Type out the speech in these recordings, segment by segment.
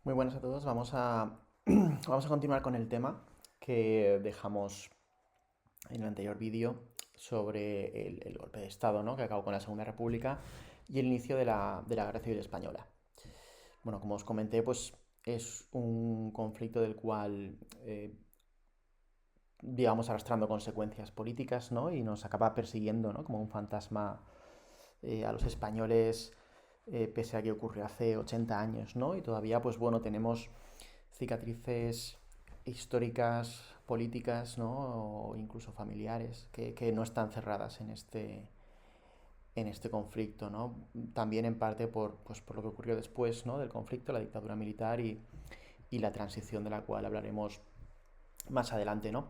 Muy buenas a todos. Vamos a continuar con el tema que dejamos en el anterior vídeo sobre el golpe de Estado, ¿no? Que acabó con la Segunda República y el inicio de la Guerra Civil Española. Bueno, como os comenté, pues es un conflicto del cual, digamos, arrastrando consecuencias políticas, ¿no? Y nos acaba persiguiendo, ¿no? Como un fantasma a los españoles, pese a que ocurrió hace 80 años, ¿no? Y todavía, pues bueno, tenemos cicatrices históricas, políticas, ¿no? O incluso familiares, que no están cerradas en este conflicto, ¿no? También en parte por lo que ocurrió después, ¿no? Del conflicto, la dictadura militar y la transición de la cual hablaremos más adelante, ¿no?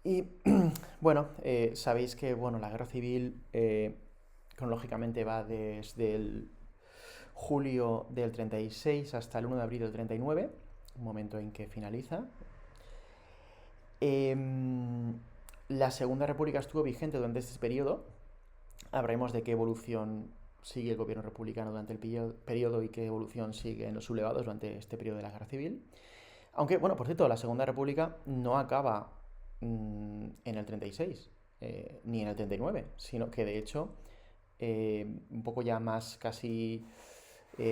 Y bueno, sabéis que bueno, la guerra civil cronológicamente va desde el julio del 36 hasta el 1 de abril del 39, un momento en que finaliza. La Segunda República estuvo vigente durante este periodo. Hablaremos de qué evolución sigue el gobierno republicano durante el periodo y qué evolución sigue en los sublevados durante este periodo de la guerra civil. Aunque, bueno, por cierto, la Segunda República no acaba en el 36, ni en el 39, sino que de hecho, un poco ya más casi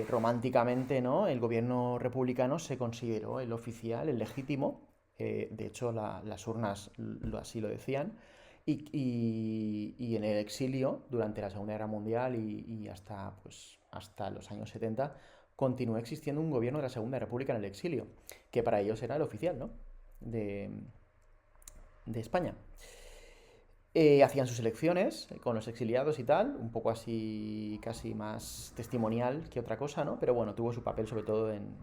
románticamente, ¿no? El gobierno republicano se consideró el oficial, el legítimo. De hecho, las urnas así lo decían. Y en el exilio, durante la Segunda Guerra Mundial y hasta, pues, hasta los años 70, continuó existiendo un gobierno de la Segunda República en el exilio, que para ellos era el oficial, ¿no? De, de España. Hacían sus elecciones con los exiliados y tal, un poco así, casi más testimonial que otra cosa, ¿no? Pero bueno, tuvo su papel sobre todo en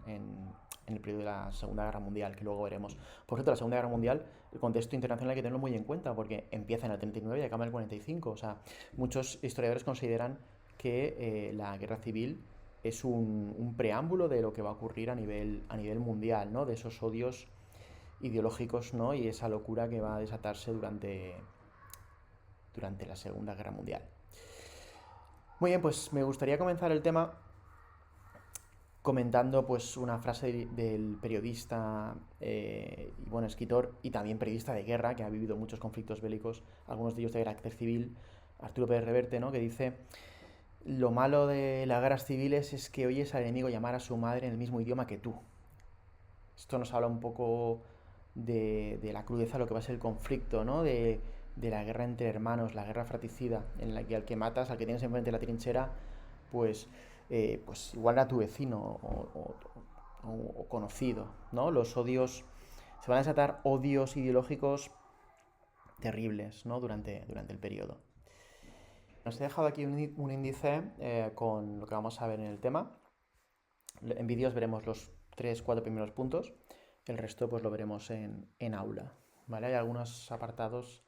el periodo de la Segunda Guerra Mundial, que luego veremos. Por cierto, la Segunda Guerra Mundial, el contexto internacional hay que tenerlo muy en cuenta, porque empieza en el 39 y acaba en el 45. O sea, muchos historiadores consideran que la guerra civil es un preámbulo de lo que va a ocurrir a nivel mundial, ¿no? De esos odios ideológicos, ¿no? Y esa locura que va a desatarse durante la Segunda Guerra Mundial. Muy bien, pues me gustaría comenzar el tema comentando pues una frase del periodista y bueno, escritor y también periodista de guerra que ha vivido muchos conflictos bélicos, algunos de ellos de carácter civil, Arturo Pérez Reverte, ¿no? Que dice: lo malo de las guerras civiles es que oyes al enemigo llamar a su madre en el mismo idioma que tú. Esto nos habla un poco de la crudeza de lo que va a ser el conflicto, ¿no? De la guerra entre hermanos, la guerra fratricida, en la que al que matas, al que tienes enfrente de la trinchera, pues, pues igual era tu vecino o conocido, ¿no? Los odios, se van a desatar odios ideológicos terribles, ¿no? Durante el periodo. Os he dejado aquí un índice con lo que vamos a ver en el tema. En vídeos veremos los 3 4 primeros puntos. El resto pues lo veremos en aula. ¿Vale? Hay algunos apartados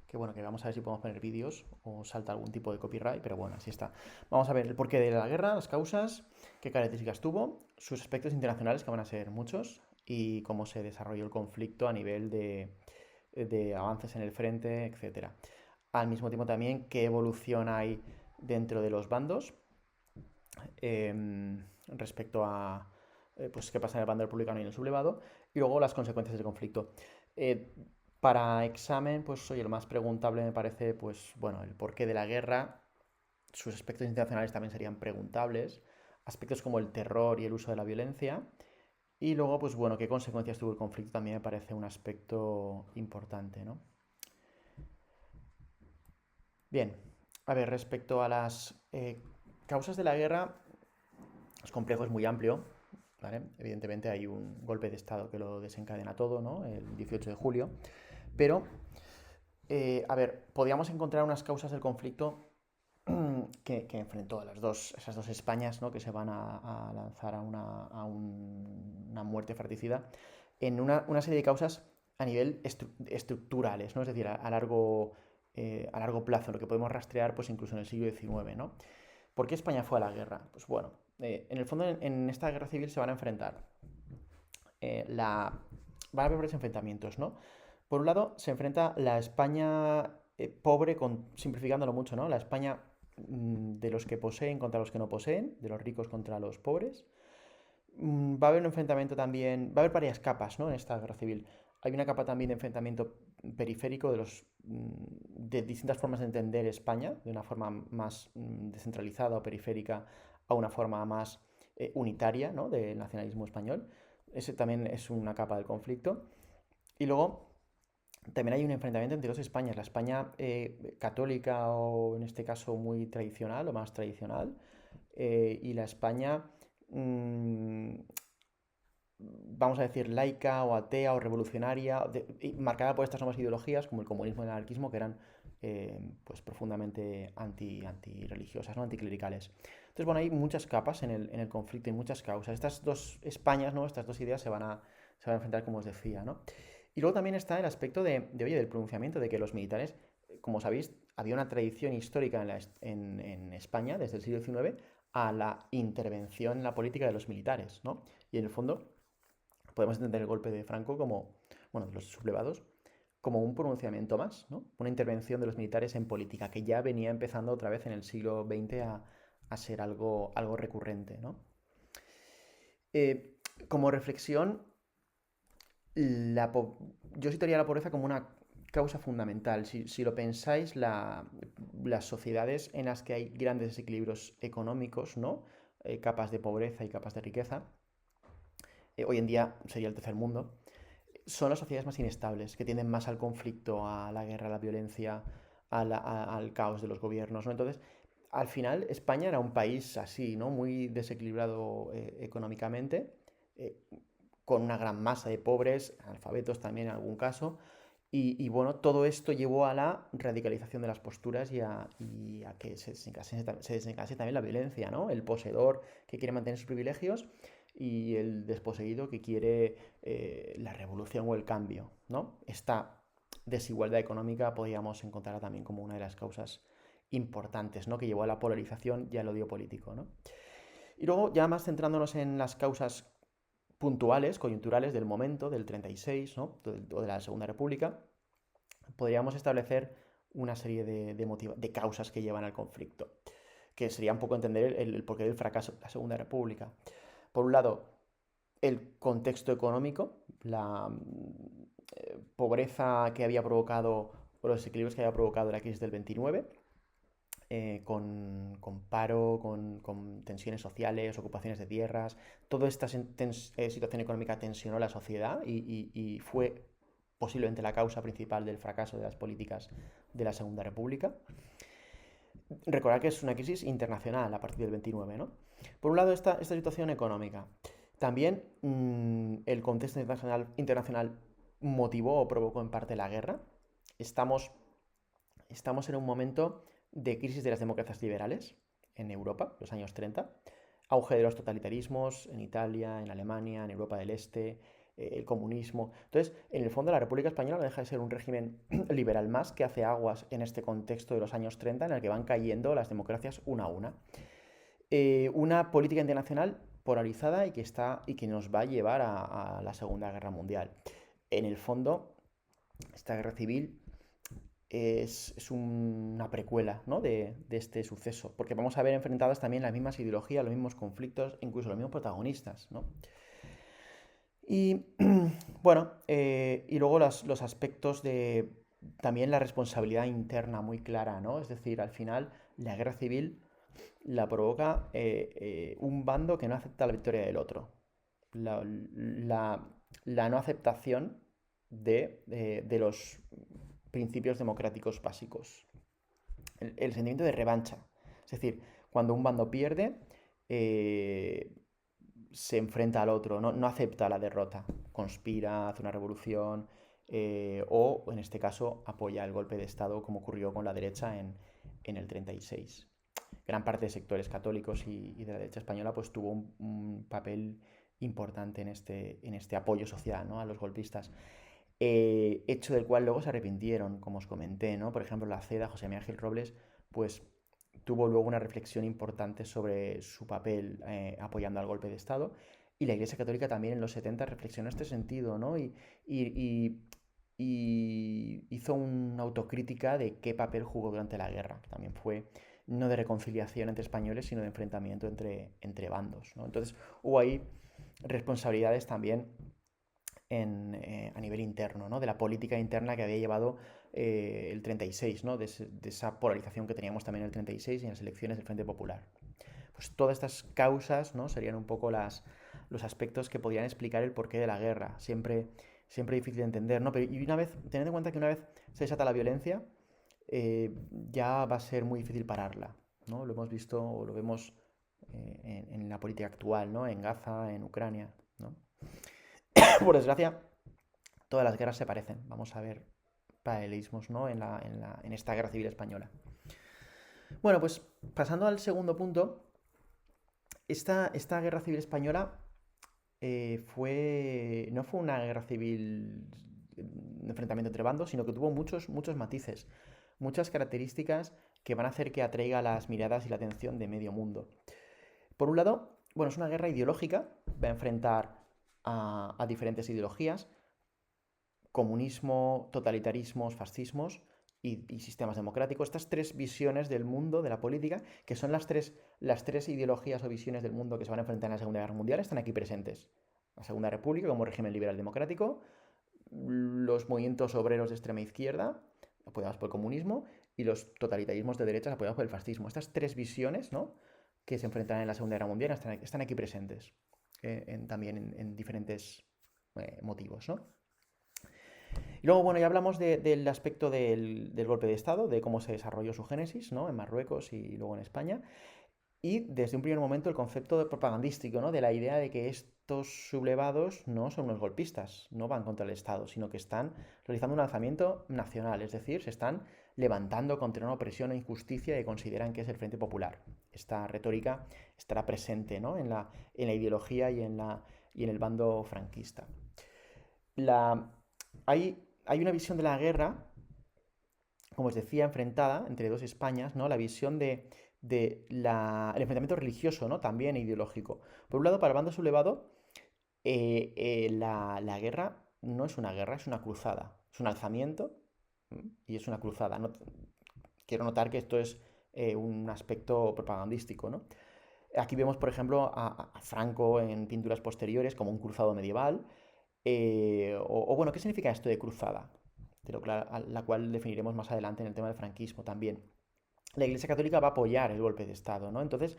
que bueno, que vamos a ver si podemos poner vídeos o salta algún tipo de copyright, pero bueno, así está. Vamos a ver el porqué de la guerra, las causas, qué características tuvo, sus aspectos internacionales, que van a ser muchos, y cómo se desarrolló el conflicto a nivel de avances en el frente, etcétera. Al mismo tiempo también qué evolución hay dentro de los bandos respecto a pues, qué pasa en el bando republicano y en el sublevado, y luego las consecuencias del conflicto. Eh, para examen, pues oye, lo más preguntable me parece, pues bueno, el porqué de la guerra, sus aspectos internacionales también serían preguntables, aspectos como el terror y el uso de la violencia, y luego, pues bueno, qué consecuencias tuvo el conflicto también me parece un aspecto importante, ¿no? Bien, a ver, respecto a las causas de la guerra, es complejo, es muy amplio, ¿vale? Evidentemente hay un golpe de Estado que lo desencadena todo, ¿no? El 18 de julio. Pero, a ver, podríamos encontrar unas causas del conflicto que enfrentó a esas dos Españas, ¿no? Que se van a lanzar una muerte fratricida en una serie de causas a nivel estructurales, ¿no? Es decir, a largo plazo, lo que podemos rastrear pues incluso en el siglo XIX, ¿no? ¿Por qué España fue a la guerra? Pues bueno, en el fondo en esta guerra civil se van a enfrentar. Van a haber varios enfrentamientos, ¿no? Por un lado, se enfrenta la España pobre, simplificándolo mucho, ¿no? La España de los que poseen contra los que no poseen, de los ricos contra los pobres. Va a haber un enfrentamiento también, va a haber varias capas, ¿no? En esta guerra civil. Hay una capa también de enfrentamiento periférico de distintas formas de entender España, de una forma más descentralizada o periférica a una forma más unitaria, ¿no? Del nacionalismo español. Ese también es una capa del conflicto. Y luego también hay un enfrentamiento entre dos Españas, la España católica o en este caso muy tradicional o más tradicional, y la España, mm, vamos a decir, laica o atea o revolucionaria, marcada por estas nuevas ideologías como el comunismo y el anarquismo que eran pues profundamente antirreligiosas, ¿no? Anticlericales. Entonces, bueno, hay muchas capas en el conflicto y muchas causas. Estas dos Españas, ¿no? Estas dos ideas se van a enfrentar, como os decía, ¿no? Y luego también está el aspecto oye, del pronunciamiento, de que los militares, como sabéis, había una tradición histórica en España desde el siglo XIX a la intervención en la política de los militares, ¿no? Y en el fondo podemos entender el golpe de Franco como, bueno, de los sublevados, como un pronunciamiento más, ¿no? Una intervención de los militares en política, que ya venía empezando otra vez en el siglo XX a ser algo recurrente, ¿no? Como reflexión, la yo situaría la pobreza como una causa fundamental. Si lo pensáis, las sociedades en las que hay grandes desequilibrios económicos, ¿no? Capas de pobreza y capas de riqueza, hoy en día sería el tercer mundo, son las sociedades más inestables, que tienden más al conflicto, a la guerra, a la violencia, al caos de los gobiernos, ¿no? Entonces, al final, España era un país así, ¿no? Muy desequilibrado económicamente, eh, con una gran masa de pobres, analfabetos también en algún caso, bueno, todo esto llevó a la radicalización de las posturas y a que se desencase también la violencia, ¿no? El poseedor que quiere mantener sus privilegios y el desposeído que quiere la revolución o el cambio, ¿no? Esta desigualdad económica podríamos encontrarla también como una de las causas importantes, ¿no? Que llevó a la polarización y al odio político, ¿no? Y luego, ya más centrándonos en las causas puntuales, coyunturales del momento, del 36, ¿no? O de la Segunda República, podríamos establecer una serie de causas que llevan al conflicto, que sería un poco entender el porqué del fracaso de la Segunda República. Por un lado, el contexto económico, la pobreza que había provocado, o los desequilibrios que había provocado la crisis del 29, con paro, con tensiones sociales, ocupaciones de tierras. Toda esta situación económica tensionó la sociedad y fue posiblemente la causa principal del fracaso de las políticas de la Segunda República. Recordad que es una crisis internacional a partir del 29, ¿no? Por un lado, esta situación económica. También el contexto internacional motivó o provocó en parte la guerra. Estamos en un momento de crisis de las democracias liberales en Europa, los años 30, auge de los totalitarismos en Italia, en Alemania, en Europa del Este, el comunismo. Entonces, en el fondo, la República Española no deja de ser un régimen liberal más que hace aguas en este contexto de los años 30 en el que van cayendo las democracias una a una. Una política internacional polarizada y que nos va a llevar a la Segunda Guerra Mundial. En el fondo, esta guerra civil es una precuela, ¿no? de este suceso, porque vamos a ver enfrentadas también las mismas ideologías, los mismos conflictos, incluso los mismos protagonistas, ¿no? Y bueno, y luego los aspectos de también la responsabilidad interna muy clara, ¿no? Es decir, al final la guerra civil la provoca un bando que no acepta la victoria del otro. La no aceptación de los principios democráticos básicos. El sentimiento de revancha. Es decir, cuando un bando pierde, se enfrenta al otro, no acepta la derrota, conspira, hace una revolución o, en este caso, apoya el golpe de Estado como ocurrió con la derecha en el 36. Gran parte de sectores católicos y de la derecha española pues tuvo un papel importante en este apoyo social, ¿no? A los golpistas. Hecho del cual luego se arrepintieron, como os comenté, ¿no? Por ejemplo, la CEDA, José María Gil Robles, pues tuvo luego una reflexión importante sobre su papel apoyando al golpe de Estado. Y la Iglesia Católica también en los 70 reflexionó en este sentido, ¿no? Y hizo una autocrítica de qué papel jugó durante la guerra, que también fue no de reconciliación entre españoles, sino de enfrentamiento entre bandos, ¿no? Entonces hubo ahí responsabilidades también a nivel interno, ¿no? De la política interna que había llevado el 36, ¿no? De esa polarización que teníamos también en el 36 y en las elecciones del Frente Popular. Pues todas estas causas, ¿no? Serían un poco los aspectos que podrían explicar el porqué de la guerra. Siempre difícil de entender, ¿no? Pero y una vez, tened en cuenta que una vez se desata la violencia, ya va a ser muy difícil pararla, ¿no? Lo hemos visto o lo vemos en la política actual, ¿no? En Gaza, en Ucrania, ¿no? Por desgracia, todas las guerras se parecen. Vamos a ver paralelismos, ¿no? En esta guerra civil española. Bueno, pues pasando al segundo punto, esta guerra civil española no fue una guerra civil, un enfrentamiento entre bandos, sino que tuvo muchos matices, muchas características que van a hacer que atraiga las miradas y la atención de medio mundo. Por un lado, bueno, es una guerra ideológica, va a enfrentar a diferentes ideologías, comunismo, totalitarismos, fascismos y sistemas democráticos. Estas tres visiones del mundo, de la política, que son las tres ideologías o visiones del mundo que se van a enfrentar en la Segunda Guerra Mundial, están aquí presentes. La Segunda República como régimen liberal democrático, los movimientos obreros de extrema izquierda, apoyados por el comunismo, y los totalitarismos de derechas apoyados por el fascismo. Estas tres visiones, ¿no?, que se enfrentan en la Segunda Guerra Mundial están aquí presentes, también en diferentes motivos, ¿no? Y luego, bueno, ya hablamos del aspecto del golpe de Estado, de cómo se desarrolló su génesis, ¿no?, en Marruecos y luego en España. Y desde un primer momento el concepto propagandístico, ¿no?, de la idea de que estos sublevados no son unos golpistas, no van contra el Estado, sino que están realizando un alzamiento nacional, es decir, se están levantando contra una opresión e injusticia que consideran que es el Frente Popular. Esta retórica estará presente, ¿no?, en la ideología y en el bando franquista. Hay una visión de la guerra, como os decía, enfrentada entre dos Españas, ¿no? La visión el enfrentamiento religioso, ¿no?, también ideológico. Por un lado, para el bando sublevado, la guerra no es una guerra, es una cruzada. Es un alzamiento y es una cruzada. No, quiero notar que esto es un aspecto propagandístico, ¿no? Aquí vemos, por ejemplo, a Franco en pinturas posteriores como un cruzado medieval. Bueno, ¿qué significa esto de cruzada? La cual definiremos más adelante en el tema del franquismo también. La Iglesia Católica va a apoyar el golpe de Estado, ¿no? Entonces,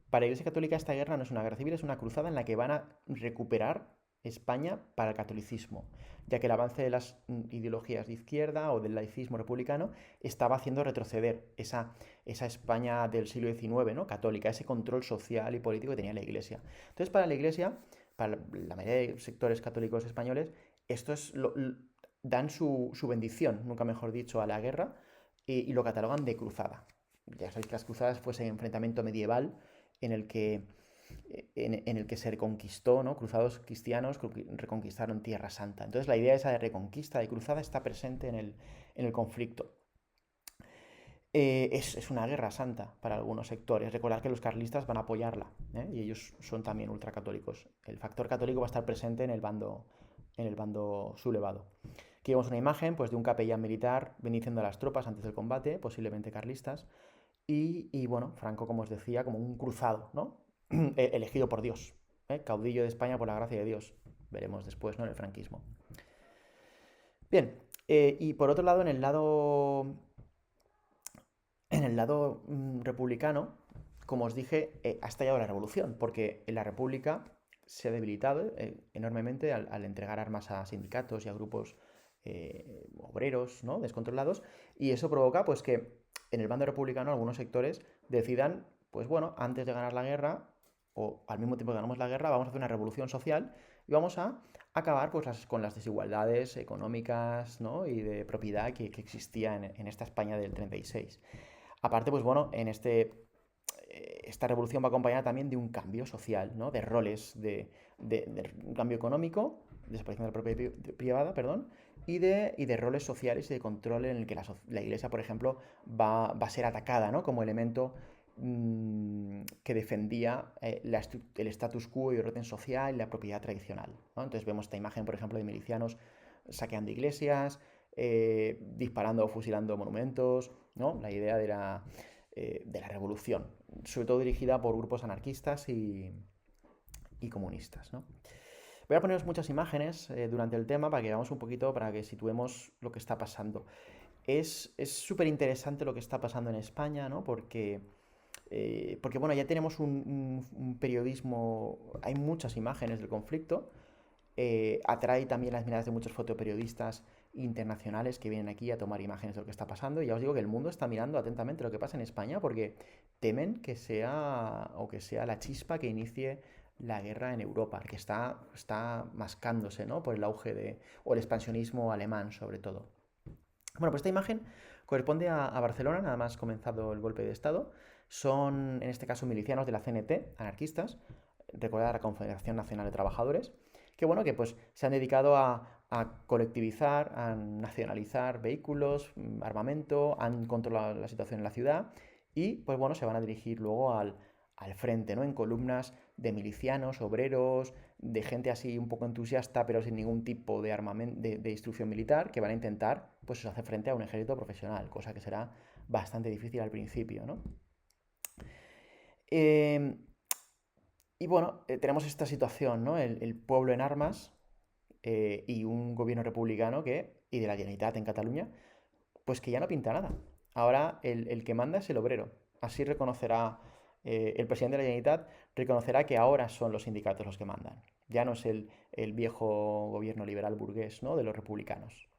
para la Iglesia Católica esta guerra no es una guerra civil, es una cruzada en la que van a recuperar España para el catolicismo, ya que el avance de las ideologías de izquierda o del laicismo republicano estaba haciendo retroceder esa España del siglo XIX, ¿no?, católica, ese control social y político que tenía la Iglesia. Entonces, para la Iglesia, para la mayoría de sectores católicos españoles, esto dan su bendición, nunca mejor dicho, a la guerra y lo catalogan de cruzada. Ya sabéis que las cruzadas fue ese enfrentamiento medieval en el que se reconquistó, ¿no?, cruzados cristianos reconquistaron Tierra Santa. Entonces la idea esa de reconquista, de cruzada, está presente en el conflicto. Es una guerra santa para algunos sectores. Recordad que los carlistas van a apoyarla, y ellos son también ultracatólicos. El factor católico va a estar presente en el bando sublevado. Aquí vemos una imagen, pues, de un capellán militar bendiciendo a las tropas antes del combate, posiblemente carlistas, y bueno, Franco, como os decía, como un cruzado, ¿no?, elegido por Dios, caudillo de España por la gracia de Dios. Veremos después, ¿no?, en el franquismo. Bien, y por otro lado, en el lado republicano, como os dije, ha estallado la revolución, porque la República se ha debilitado enormemente al entregar armas a sindicatos y a grupos obreros, ¿no?, descontrolados, y eso provoca, pues, que en el bando republicano algunos sectores decidan, pues bueno, antes de ganar la guerra, o al mismo tiempo que ganamos la guerra, vamos a hacer una revolución social y vamos a acabar, pues, con las desigualdades económicas, ¿no?, y de propiedad que existía en esta España del 36. Aparte, pues bueno, esta revolución va acompañada también de un cambio social, ¿no?, de roles, de un cambio económico, desaparición de la propiedad privada, perdón, y de roles sociales y de control en el que la Iglesia, por ejemplo, va a ser atacada, ¿no?, como elemento que defendía el status quo y el orden social y la propiedad tradicional, ¿no? Entonces vemos esta imagen, por ejemplo, de milicianos saqueando iglesias, disparando o fusilando monumentos, ¿no? La idea de la revolución, sobre todo dirigida por grupos anarquistas y y comunistas, ¿no? Voy a poneros muchas imágenes durante el tema para que veamos un poquito, para que situemos lo que está pasando. Es súper interesante lo que está pasando en España, ¿no? Porque bueno, ya tenemos un periodismo, hay muchas imágenes del conflicto, atrae también las miradas de muchos fotoperiodistas internacionales que vienen aquí a tomar imágenes de lo que está pasando. Y ya os digo que el mundo está mirando atentamente lo que pasa en España porque temen que sea o que sea la chispa que inicie la guerra en Europa, que está mascándose, ¿no? Por el auge o el expansionismo alemán, sobre todo. Bueno, pues esta imagen corresponde a Barcelona, nada más comenzado el golpe de Estado. Son, en este caso, milicianos de la CNT, anarquistas, recordad la Confederación Nacional de Trabajadores, que bueno, que pues se han dedicado a colectivizar, a nacionalizar vehículos, armamento, han controlado la situación en la ciudad y pues bueno, se van a dirigir luego al frente, ¿no? En columnas de milicianos, obreros, de gente así un poco entusiasta, pero sin ningún tipo de armamento, de instrucción militar, que van a intentar, pues, hacer frente a un ejército profesional, cosa que será bastante difícil al principio, ¿no? Eh, y bueno, tenemos esta situación, ¿no? El pueblo en armas y un gobierno republicano y de la Generalitat en Cataluña, pues que ya no pinta nada. Ahora el que manda es el obrero. Así reconocerá el presidente de la Generalitat, reconocerá que ahora son los sindicatos los que mandan. Ya no es el viejo gobierno liberal burgués, ¿no? De los republicanos.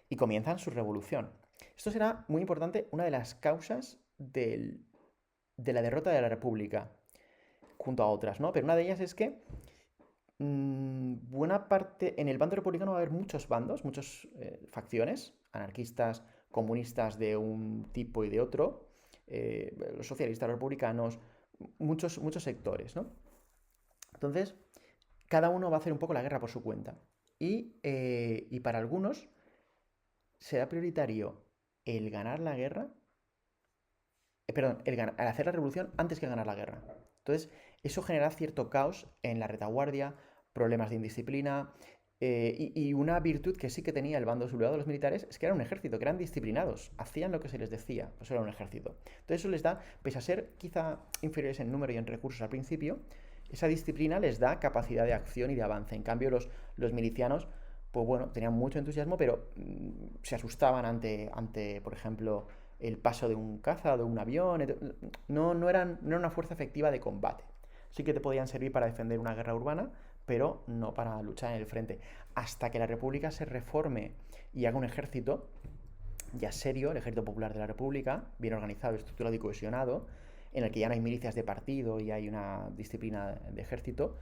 Y comienzan su revolución. Esto será muy importante, una de las causas de la derrota de la República, junto a otras, ¿no? Pero una de ellas es que buena parte, en el bando republicano va a haber muchos bandos, muchas facciones, anarquistas, comunistas de un tipo y de otro, los socialistas, los republicanos, muchos sectores, ¿no? Entonces, cada uno va a hacer un poco la guerra por su cuenta. Y para algunos será prioritario el ganar la guerra, perdón, el hacer la revolución antes que ganar la guerra. Entonces, eso genera cierto caos en la retaguardia, problemas de indisciplina, y una virtud que sí que tenía el bando sublevado de los militares es que era un ejército, que eran disciplinados, hacían lo que se les decía, pues era un ejército. Entonces eso les da, pese a ser quizá inferiores en número y en recursos al principio, esa disciplina les da capacidad de acción y de avance. En cambio, los milicianos, pues bueno, tenían mucho entusiasmo, pero se asustaban ante, por ejemplo, el paso de un caza o de un avión. No era una fuerza efectiva de combate. Sí que te podían servir para defender una guerra urbana, pero no para luchar en el frente. Hasta que la República se reforme y haga un ejército ya serio, el Ejército Popular de la República, bien organizado, estructurado y cohesionado, en el que ya no hay milicias de partido y hay una disciplina de ejército.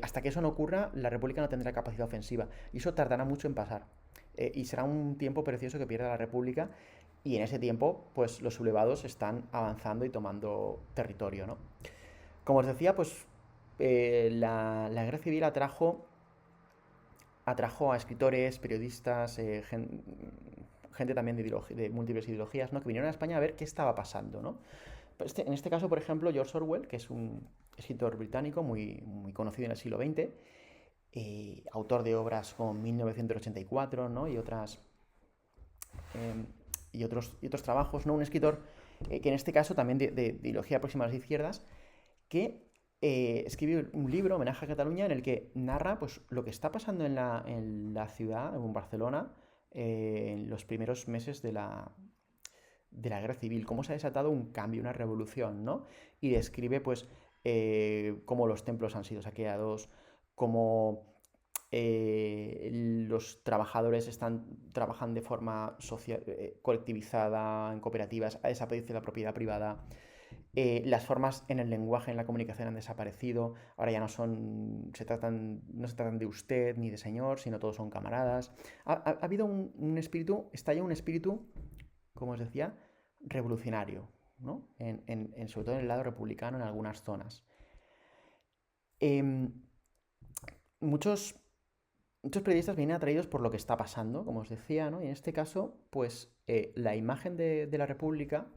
Hasta que eso no ocurra, la República no tendrá capacidad ofensiva. Y eso tardará mucho en pasar. Y será un tiempo precioso que pierda la República. Y en ese tiempo, pues los sublevados están avanzando y tomando territorio, ¿no? Como os decía, pues la guerra civil atrajo a escritores, periodistas, gente también de múltiples ideologías, ¿no? Que vinieron a España a ver qué estaba pasando, ¿no? Pues en este caso, por ejemplo, George Orwell, que es un escritor británico muy conocido en el siglo XX, autor de obras como 1984, ¿no? Eh, y otros trabajos, ¿no? Un escritor que en este caso también de ideología próxima a las izquierdas, que escribe un libro, Homenaje a Cataluña, en el que narra, pues, lo que está pasando en la ciudad, en Barcelona, en los primeros meses de la guerra civil, cómo se ha desatado un cambio, una revolución, ¿no? Y describe, pues, cómo los templos han sido saqueados, cómo los trabajadores trabajan de forma colectivizada, en cooperativas, ha desaparecido la propiedad privada. Las formas en el lenguaje, en la comunicación han desaparecido. Ahora ya no se tratan de usted ni de señor, sino todos son camaradas. Ha habido un espíritu, está ya un espíritu, como os decía, revolucionario, ¿no? Sobre todo en el lado republicano, en algunas zonas. Em, muchos, muchos periodistas vienen atraídos por lo que está pasando, como os decía, ¿no? Y en este caso, pues la imagen de la República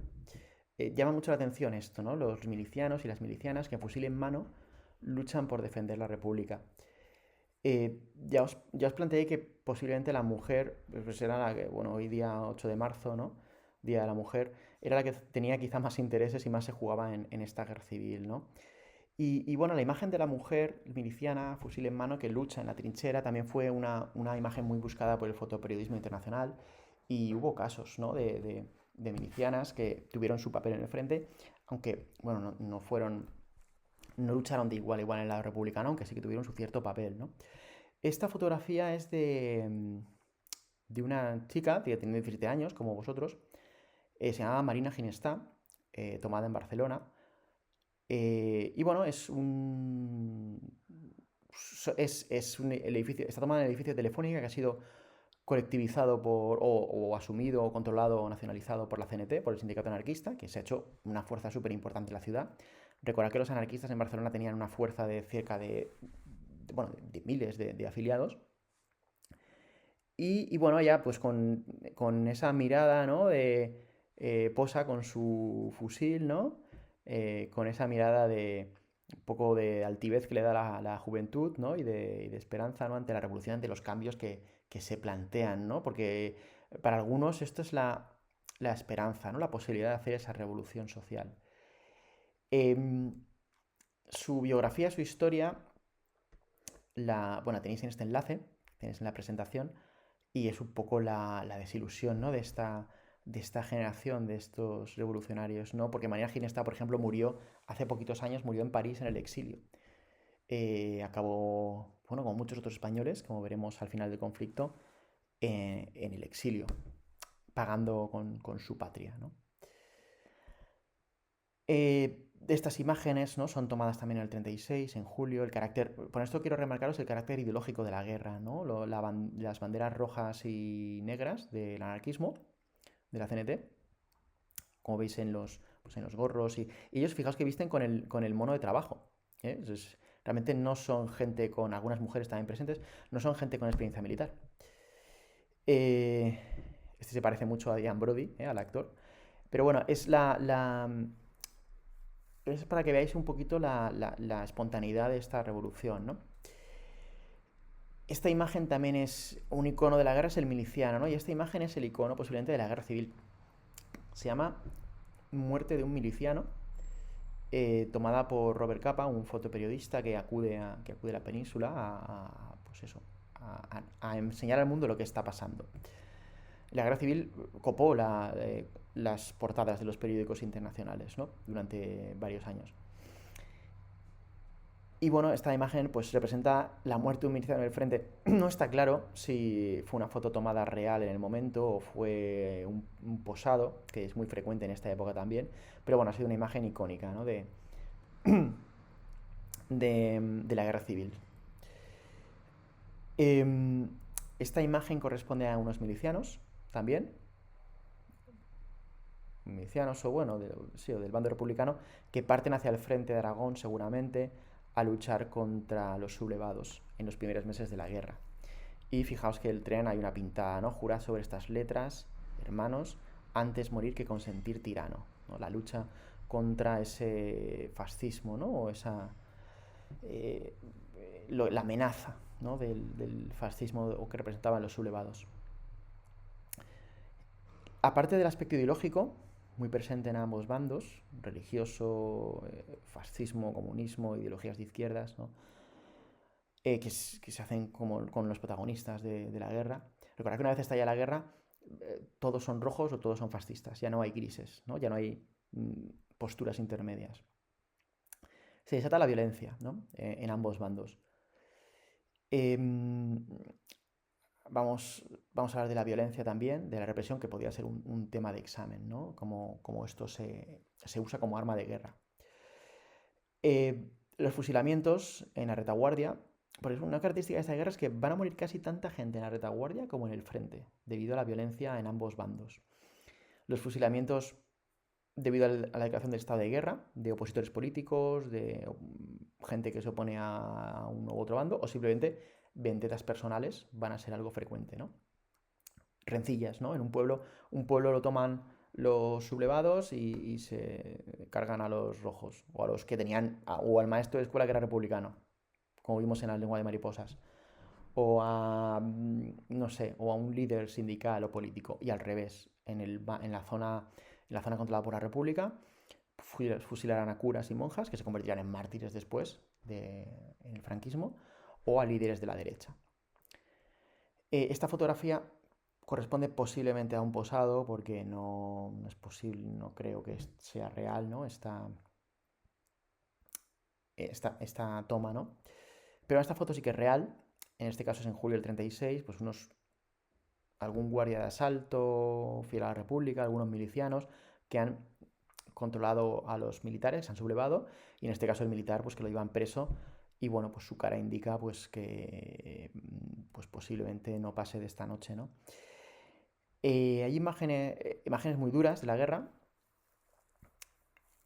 llama mucho la atención esto, ¿no? Los milicianos y las milicianas que, fusil en mano, luchan por defender la República. Ya os planteé que posiblemente la mujer, pues era la que, bueno, hoy día 8 de marzo, ¿no? Día de la Mujer, era la que tenía quizá más intereses y más se jugaba en esta guerra civil, ¿no? Y bueno, la imagen de la mujer miliciana, fusil en mano, que lucha en la trinchera, también fue una imagen muy buscada por el fotoperiodismo internacional. Y hubo casos, ¿no? de milicianas que tuvieron su papel en el frente, aunque, bueno, no fueron, no lucharon de igual a igual en el lado republicano, aunque sí que tuvieron su cierto papel, ¿no? Esta fotografía es de una chica que tiene 17 años, como vosotros, se llama Marina Ginestá, tomada en Barcelona. Y bueno, es un edificio, está tomada en el edificio de Telefónica que ha sido colectivizado o asumido, o controlado o nacionalizado por la CNT, por el sindicato anarquista, que se ha hecho una fuerza súper importante en la ciudad. Recordad que los anarquistas en Barcelona tenían una fuerza de cerca bueno, de miles de afiliados. Y bueno, ella pues con esa mirada, ¿no? Posa con su fusil, ¿no? Con esa mirada de un poco de altivez que le da la juventud, ¿no? Y de esperanza, ¿no? Ante la revolución, ante los cambios que se plantean, ¿no? Porque para algunos esto es la esperanza, ¿no? La posibilidad de hacer esa revolución social. Em, Su biografía, su historia, bueno, tenéis en este enlace, tenéis en la presentación, y es un poco la desilusión, ¿no? de esta generación, de estos revolucionarios, ¿no? Porque María Ginesta, por ejemplo, murió hace poquitos años, murió en París en el exilio. Acabó, bueno, como muchos otros españoles, como veremos al final del conflicto, en el exilio, pagando con su patria, ¿no? Estas imágenes, ¿no? Son tomadas también en el 36, en julio. Por esto quiero remarcaros el carácter ideológico de la guerra, ¿no? Las banderas rojas y negras del anarquismo, de la CNT, como veis pues en los gorros. Y ellos, fijaos que visten con el mono de trabajo. ¿Eh? Realmente no son gente con, algunas mujeres también presentes, no son gente con experiencia militar. Eh, este se parece mucho a Ian Brody, al actor. Pero bueno, es para que veáis un poquito la espontaneidad de esta revolución, ¿no? Esta imagen también es un icono de la guerra, es el miliciano, ¿no? Y esta imagen es el icono posiblemente de la guerra civil. Se llama Muerte de un miliciano, tomada por Robert Capa, un fotoperiodista que acude a la península pues eso, a enseñar al mundo lo que está pasando. La guerra civil copó las portadas de los periódicos internacionales, ¿no? Durante varios años. Y bueno, esta imagen pues representa la muerte de un militar en el frente. No está claro si fue una foto tomada real en el momento o fue un posado, que es muy frecuente en esta época también. Pero bueno, ha sido una imagen icónica, ¿no? de la guerra civil. Esta imagen corresponde a unos milicianos también. Milicianos o bueno, sí, o del bando republicano, que parten hacia el frente de Aragón seguramente a luchar contra los sublevados en los primeros meses de la guerra. Y fijaos que el tren hay una pintada, ¿no? Jurad sobre estas letras, hermanos, antes morir que consentir tirano, ¿no? La lucha contra ese fascismo, ¿no? O eh, la amenaza, ¿no? del fascismo o que representaban los sublevados. Aparte del aspecto ideológico, muy presente en ambos bandos, religioso, fascismo, comunismo, ideologías de izquierdas, ¿no? Que se hacen como con los protagonistas de la guerra. Recordad que una vez estalla la guerra, todos son rojos o todos son fascistas, ya no hay grises, ¿no? Ya no hay posturas intermedias. Se desata la violencia, ¿no? En ambos bandos. Em, vamos a hablar de la violencia también, de la represión, que podría ser un tema de examen, ¿no? Como esto se usa como arma de guerra. Los fusilamientos en la retaguardia, por eso una característica de esta guerra es que van a morir casi tanta gente en la retaguardia como en el frente, debido a la violencia en ambos bandos. Los fusilamientos debido a la declaración del estado de guerra, de opositores políticos, de gente que se opone a uno u otro bando, o simplemente vendetas personales van a ser algo frecuente, ¿no? Rencillas, ¿no? En un pueblo lo toman los sublevados y se cargan a los rojos, o a los que tenían, o al maestro de escuela que era republicano, como vimos en la lengua de mariposas, o no sé, o a un líder sindical o político, y al revés, en la zona controlada por la República, fusilarán a curas y monjas que se convertirán en mártires después en el franquismo o a líderes de la derecha. Esta fotografía corresponde posiblemente a un posado porque no es posible, no creo que sea real, ¿no? Esta toma, ¿no? Pero esta foto sí que es real, en este caso es en julio del 36, pues algún guardia de asalto, fiel a la República, algunos milicianos que han controlado a los militares, se han sublevado, y en este caso el militar pues que lo iban preso, y bueno, pues su cara indica pues que pues posiblemente no pase de esta noche, ¿no? Hay imágenes muy duras de la guerra.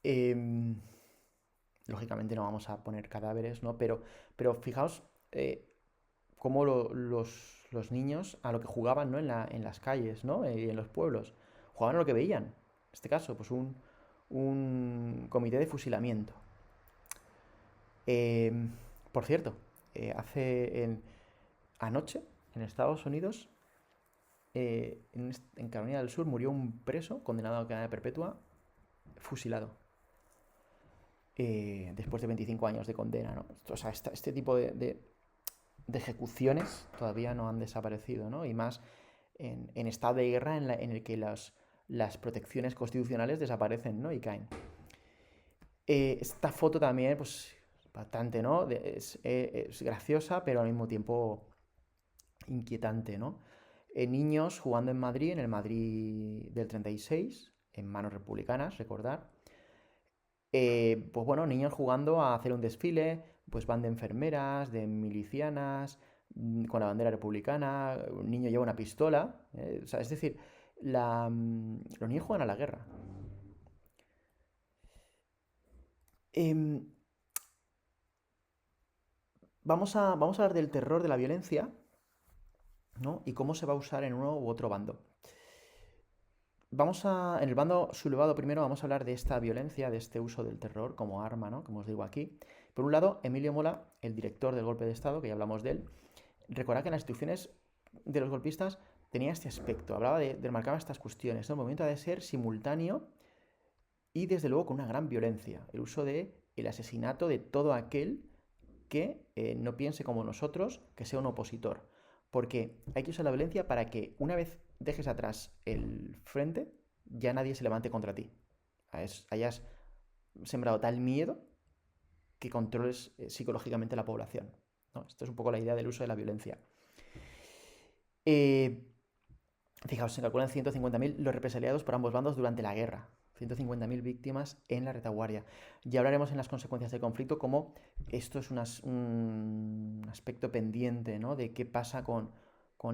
Em, Lógicamente no vamos a poner cadáveres, ¿no? Pero fijaos cómo los niños a lo que jugaban, ¿no? En las calles, ¿no? Y en los pueblos. Jugaban a lo que veían. En este caso, pues un comité de fusilamiento. Eh, por cierto, anoche en Estados Unidos, en Carolina del Sur, murió un preso condenado a cadena perpetua fusilado. Después de 25 años de condena, ¿no? O sea, este tipo de ejecuciones todavía no han desaparecido, ¿no? Y más en estado de guerra en el que las protecciones constitucionales desaparecen, ¿no? Y caen. Esta foto también, pues, bastante, ¿no? Es graciosa, pero al mismo tiempo inquietante, ¿no? Niños jugando en Madrid, en el Madrid del 36, en manos republicanas, recordar. Pues bueno, niños jugando a hacer un desfile, pues van de enfermeras, de milicianas, con la bandera republicana, un niño lleva una pistola, o sea, es decir, los niños juegan a la guerra. Em, vamos a hablar del terror de la violencia, ¿no? Y cómo se va a usar en uno u otro bando. En el bando sublevado primero vamos a hablar de esta violencia, de este uso del terror como arma, ¿no? Como os digo aquí. Por un lado, Emilio Mola, el director del golpe de Estado, que ya hablamos de él, recuerda que en las instrucciones de los golpistas tenía este aspecto, marcaba estas cuestiones, ¿no? El movimiento ha de ser simultáneo y desde luego con una gran violencia, el uso del asesinato de todo aquel que no piense como nosotros, que sea un opositor. Porque hay que usar la violencia para que una vez dejes atrás el frente, ya nadie se levante contra ti. Hayas sembrado tal miedo que controles psicológicamente la población, ¿no? Esto es un poco la idea del uso de la violencia. Fijaos, se calculan 150.000 los represaliados por ambos bandos durante la guerra. 150.000 víctimas en la retaguardia. Ya hablaremos en las consecuencias del conflicto como esto es un aspecto pendiente, ¿no? De qué pasa con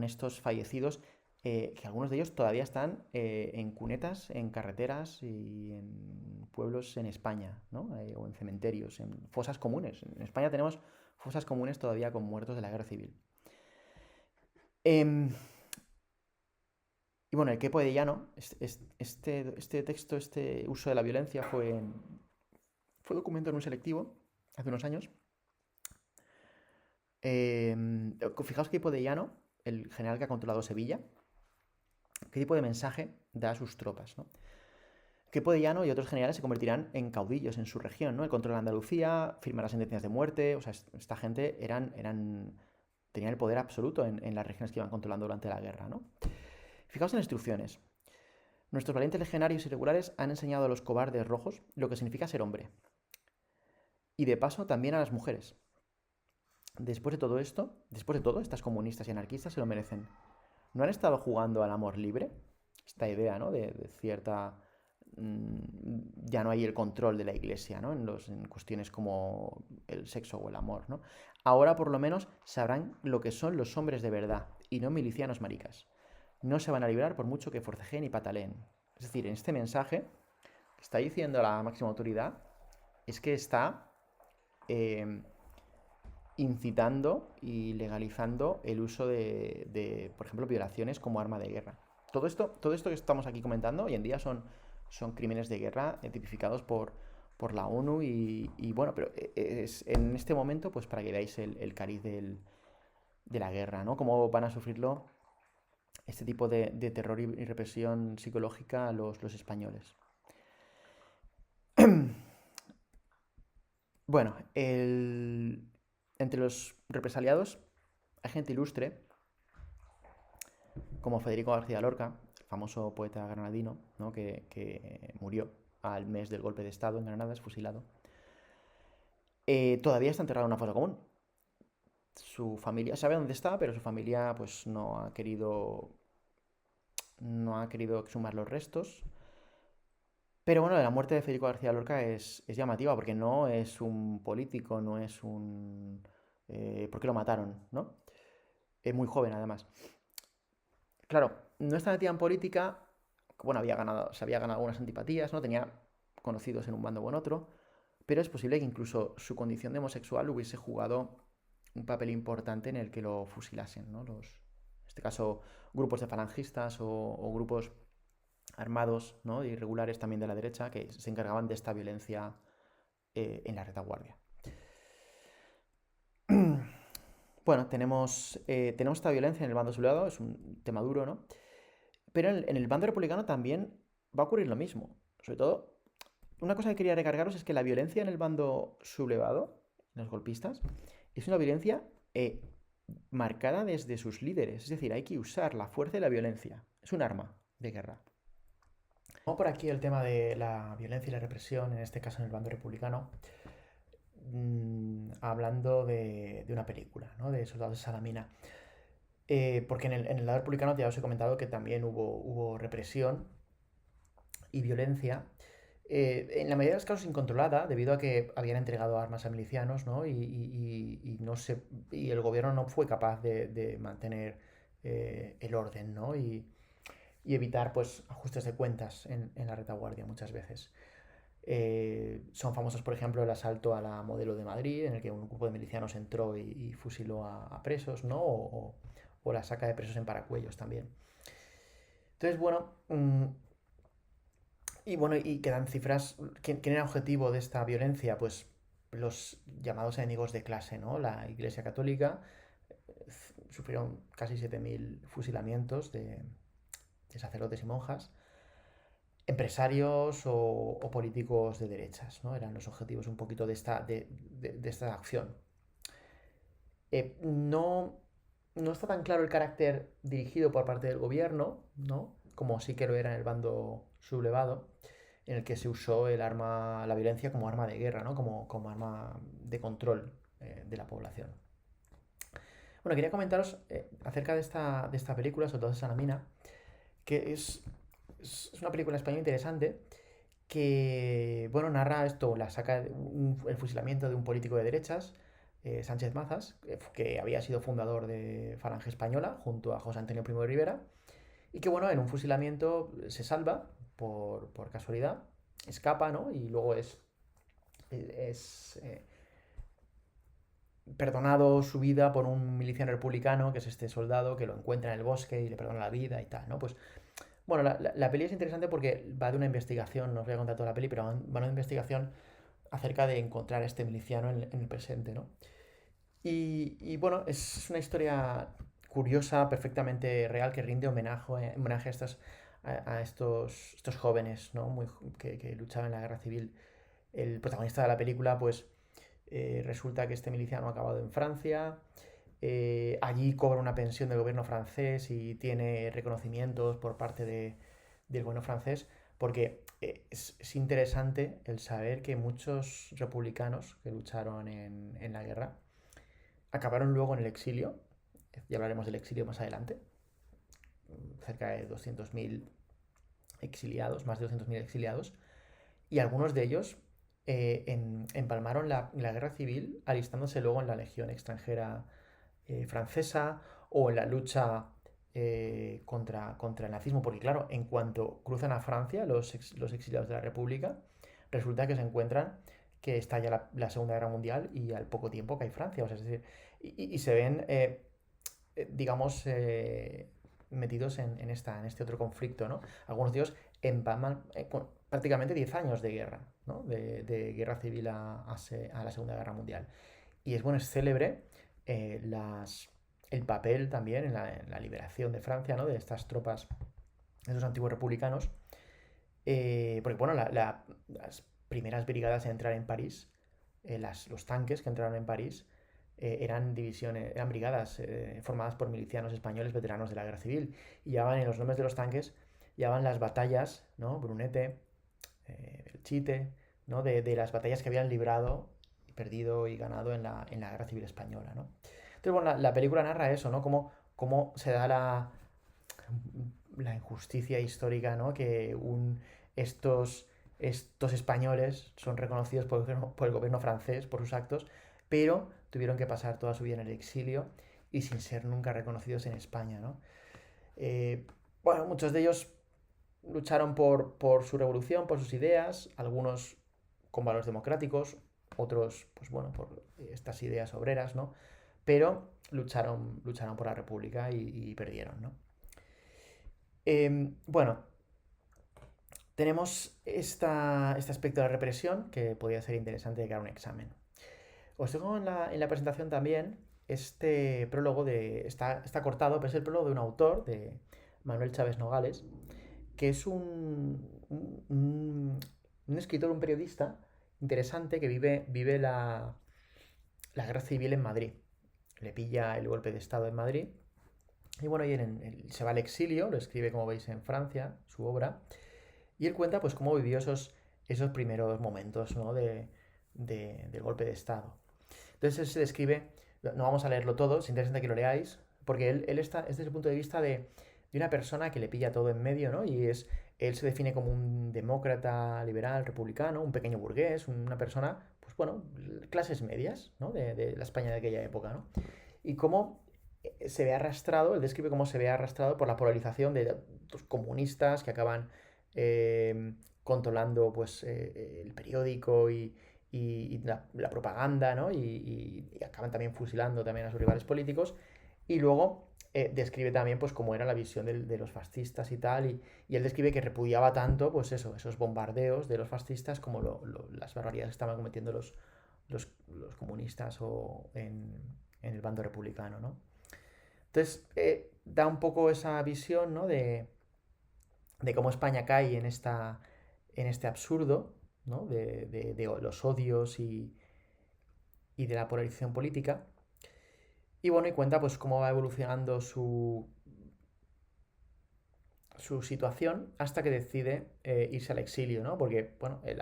estos fallecidos, que algunos de ellos todavía están en cunetas, en carreteras y en pueblos en España, ¿no? O en cementerios, en fosas comunes. En España tenemos fosas comunes todavía con muertos de la guerra civil. Y bueno, el Quepo de Llano, este texto, este uso de la violencia fue documentado en un selectivo hace unos años. Fijaos Quepo de Llano, el general que ha controlado Sevilla, qué tipo de mensaje da a sus tropas, ¿no? Quepo de Llano y otros generales se convertirán en caudillos en su región, ¿no? El control de Andalucía, firmará sentencias de muerte, o sea, esta gente tenían el poder absoluto en las regiones que iban controlando durante la guerra, ¿no? Fijaos en las instrucciones. Nuestros valientes legionarios irregulares han enseñado a los cobardes rojos lo que significa ser hombre. Y de paso también a las mujeres. Después de todo, estas comunistas y anarquistas se lo merecen. ¿No han estado jugando al amor libre? Esta idea, ¿no? De cierta... ya no hay el control de la iglesia, ¿no? En cuestiones como el sexo o el amor, ¿no? Ahora por lo menos sabrán lo que son los hombres de verdad y no milicianos maricas. No se van a librar por mucho que forcejeen y pataleen. Es decir, en este mensaje que está diciendo la máxima autoridad es que está incitando y legalizando el uso por ejemplo, violaciones como arma de guerra. Todo esto que estamos aquí comentando hoy en día son crímenes de guerra tipificados por la ONU y bueno, pero es en este momento pues para que veáis el cariz de la guerra, ¿no? Cómo van a sufrirlo este tipo de terror y represión psicológica a los españoles. Bueno, entre los represaliados hay gente ilustre, como Federico García Lorca, el famoso poeta granadino, ¿no? que murió al mes del golpe de Estado en Granada, es fusilado. Todavía está enterrado en una fosa común. Su familia sabe dónde está, pero su familia pues no ha querido exhumar los restos. Pero bueno, la muerte de Federico García Lorca es llamativa porque no es un político, no es un... ¿por qué lo mataron? ¿No? Es muy joven además. Claro, no está metida en política, bueno, se había ganado algunas antipatías, ¿no? Tenía conocidos en un bando o en otro, pero es posible que incluso su condición de homosexual hubiese jugado un papel importante en el que lo fusilasen, ¿no? En este caso, grupos de falangistas o grupos armados, ¿no? Irregulares también de la derecha que se encargaban de esta violencia en la retaguardia. Bueno, tenemos esta violencia en el bando sublevado, es un tema duro, ¿no? Pero en el bando republicano también va a ocurrir lo mismo. Sobre todo, una cosa que quería recargaros es que la violencia en el bando sublevado, en los golpistas, es una violencia marcada desde sus líderes. Es decir, hay que usar la fuerza y la violencia. Es un arma de guerra. Vamos por aquí el tema de la violencia y la represión, en este caso en el bando republicano, hablando de una película, ¿no? De Soldados de Salamina. Porque en el lado republicano ya os he comentado que también hubo represión y violencia, en la mayoría de los casos incontrolada, debido a que habían entregado armas a milicianos, ¿no? Y el gobierno no fue capaz de mantener el orden, ¿no? Y evitar pues ajustes de cuentas en la retaguardia muchas veces. Son famosos, por ejemplo, el asalto a la Modelo de Madrid, en el que un grupo de milicianos entró y fusiló a presos, ¿no? O la saca de presos en Paracuellos también. Entonces, y quedan cifras. ¿Quién era objetivo de esta violencia? Pues los llamados enemigos de clase, ¿no? La Iglesia Católica sufrieron casi 7.000 fusilamientos de sacerdotes y monjas. Empresarios o políticos de derechas, ¿no? Eran los objetivos un poquito de esta acción. No está tan claro el carácter dirigido por parte del gobierno, ¿no? Como sí que lo era en el bando sublevado, en el que se usó la violencia como arma de guerra, ¿no? Como arma de control de la población. Bueno, quería comentaros acerca de esta película, Soldados de Salamina, que es una película española interesante que, bueno, narra esto, el fusilamiento de un político de derechas, Sánchez Mazas, que había sido fundador de Falange Española junto a José Antonio Primo de Rivera, y que, bueno, en un fusilamiento se salva por casualidad, escapa, ¿no? Y luego es perdonado su vida por un miliciano republicano, que es este soldado que lo encuentra en el bosque y le perdona la vida y tal, ¿no? Pues bueno, la peli es interesante porque va de una investigación, no os voy a contar toda la peli, pero va de una investigación acerca de encontrar a este miliciano en el presente, ¿no? Y bueno, es una historia curiosa, perfectamente real, que rinde homenaje a estos jóvenes, ¿no? Que luchaban en la guerra civil. El protagonista de la película, pues resulta que este miliciano ha acabado en Francia. Allí cobra una pensión del gobierno francés y tiene reconocimientos por parte del gobierno francés, porque es interesante el saber que muchos republicanos que lucharon en la guerra acabaron luego en el exilio. Ya hablaremos del exilio más adelante. Cerca de 200.000 exiliados, más de 200.000 exiliados, y algunos de ellos empalmaron la guerra civil alistándose luego en la legión extranjera francesa o en la lucha contra el nazismo, porque claro, en cuanto cruzan a Francia los exiliados de la República, resulta que se encuentran que estalla la Segunda Guerra Mundial y al poco tiempo cae Francia, o sea, es decir, y se ven, digamos, metidos en este otro conflicto, ¿no? Algunos de ellos empalman con prácticamente 10 años de guerra, ¿no? De guerra civil a la Segunda Guerra Mundial. Y es célebre el papel también en la liberación de Francia, ¿no? De estas tropas, de esos antiguos republicanos. Porque, bueno, las primeras brigadas en entrar en París, los tanques que entraron en París, eran brigadas formadas por milicianos españoles veteranos de la guerra civil. Y llevaban en los nombres de los tanques, llevaban las batallas, ¿no? Brunete, Belchite, ¿no? De las batallas que habían librado, perdido y ganado en la guerra civil española, ¿no? Entonces, bueno, la película narra eso, ¿no? Cómo se da la injusticia histórica, ¿no? Que estos españoles son reconocidos por el gobierno francés por sus actos, pero tuvieron que pasar toda su vida en el exilio y sin ser nunca reconocidos en España, ¿no? Eh, bueno, muchos de ellos lucharon por su revolución, por sus ideas, algunos con valores democráticos, otros, pues bueno, por estas ideas obreras, ¿no? Pero lucharon por la República y perdieron, ¿no? Bueno, tenemos este aspecto de la represión que podría ser interesante de cara a un examen. Os tengo en la presentación también este prólogo está cortado, pero es el prólogo de un autor, de Manuel Chávez Nogales, que es un escritor, un periodista interesante que vive la guerra civil en Madrid. Le pilla el golpe de Estado en Madrid. Y bueno, se va al exilio, lo escribe, como veis, en Francia, su obra. Y él cuenta pues cómo vivió esos primeros momentos, ¿no? Del golpe de Estado. Entonces él se describe, no vamos a leerlo todo, es interesante que lo leáis, porque él está es desde el punto de vista de una persona que le pilla todo en medio, ¿no? Él se define como un demócrata, liberal, republicano, un pequeño burgués, una persona, pues bueno, clases medias, ¿no? De la España de aquella época, ¿no? Y cómo se ve arrastrado, él describe cómo se ve arrastrado por la polarización de los comunistas que acaban controlando pues el periódico y la propaganda, ¿no? Y acaban también fusilando también a sus rivales políticos. Y luego describe también pues cómo era la visión de los fascistas y tal. Y él describe que repudiaba tanto pues eso, esos bombardeos de los fascistas como las barbaridades que estaban cometiendo los comunistas en el bando republicano, ¿no? Entonces, da un poco esa visión, ¿no? de cómo España cae en este absurdo, ¿no? De los odios y de la polarización política. Y bueno, y cuenta pues cómo va evolucionando su situación hasta que decide irse al exilio, ¿no? Porque, bueno, él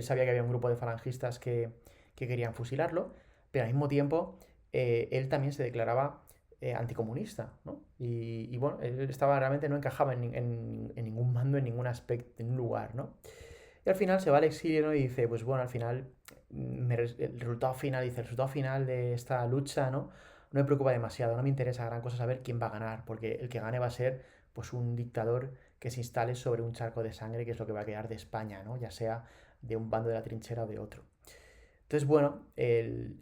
sabía que había un grupo de falangistas que querían fusilarlo, pero al mismo tiempo él también se declaraba anticomunista, ¿no? Bueno, él realmente no encajaba en ningún mando, en ningún aspecto, en un lugar, ¿no? Y al final se va al exilio, ¿no? Y dice, pues bueno, al final, el resultado final de esta lucha, ¿no? No me preocupa demasiado, no me interesa gran cosa saber quién va a ganar, porque el que gane va a ser pues un dictador que se instale sobre un charco de sangre, que es lo que va a quedar de España, ¿no? Ya sea de un bando de la trinchera o de otro. Entonces, bueno, el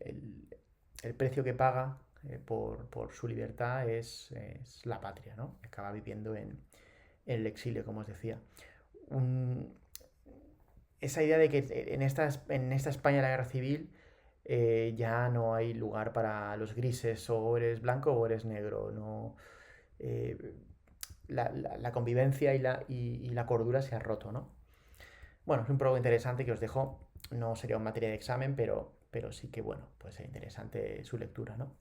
precio que paga por su libertad es la patria, ¿no? Acaba viviendo en el exilio, como os decía. Esa idea de que en esta España de la guerra civil ya no hay lugar para los grises, o eres blanco o eres negro, no, eh, la convivencia y la cordura se ha roto, ¿no? Bueno, es un prólogo interesante que os dejo, no sería una materia de examen, pero sí que, bueno, pues es interesante su lectura, ¿no?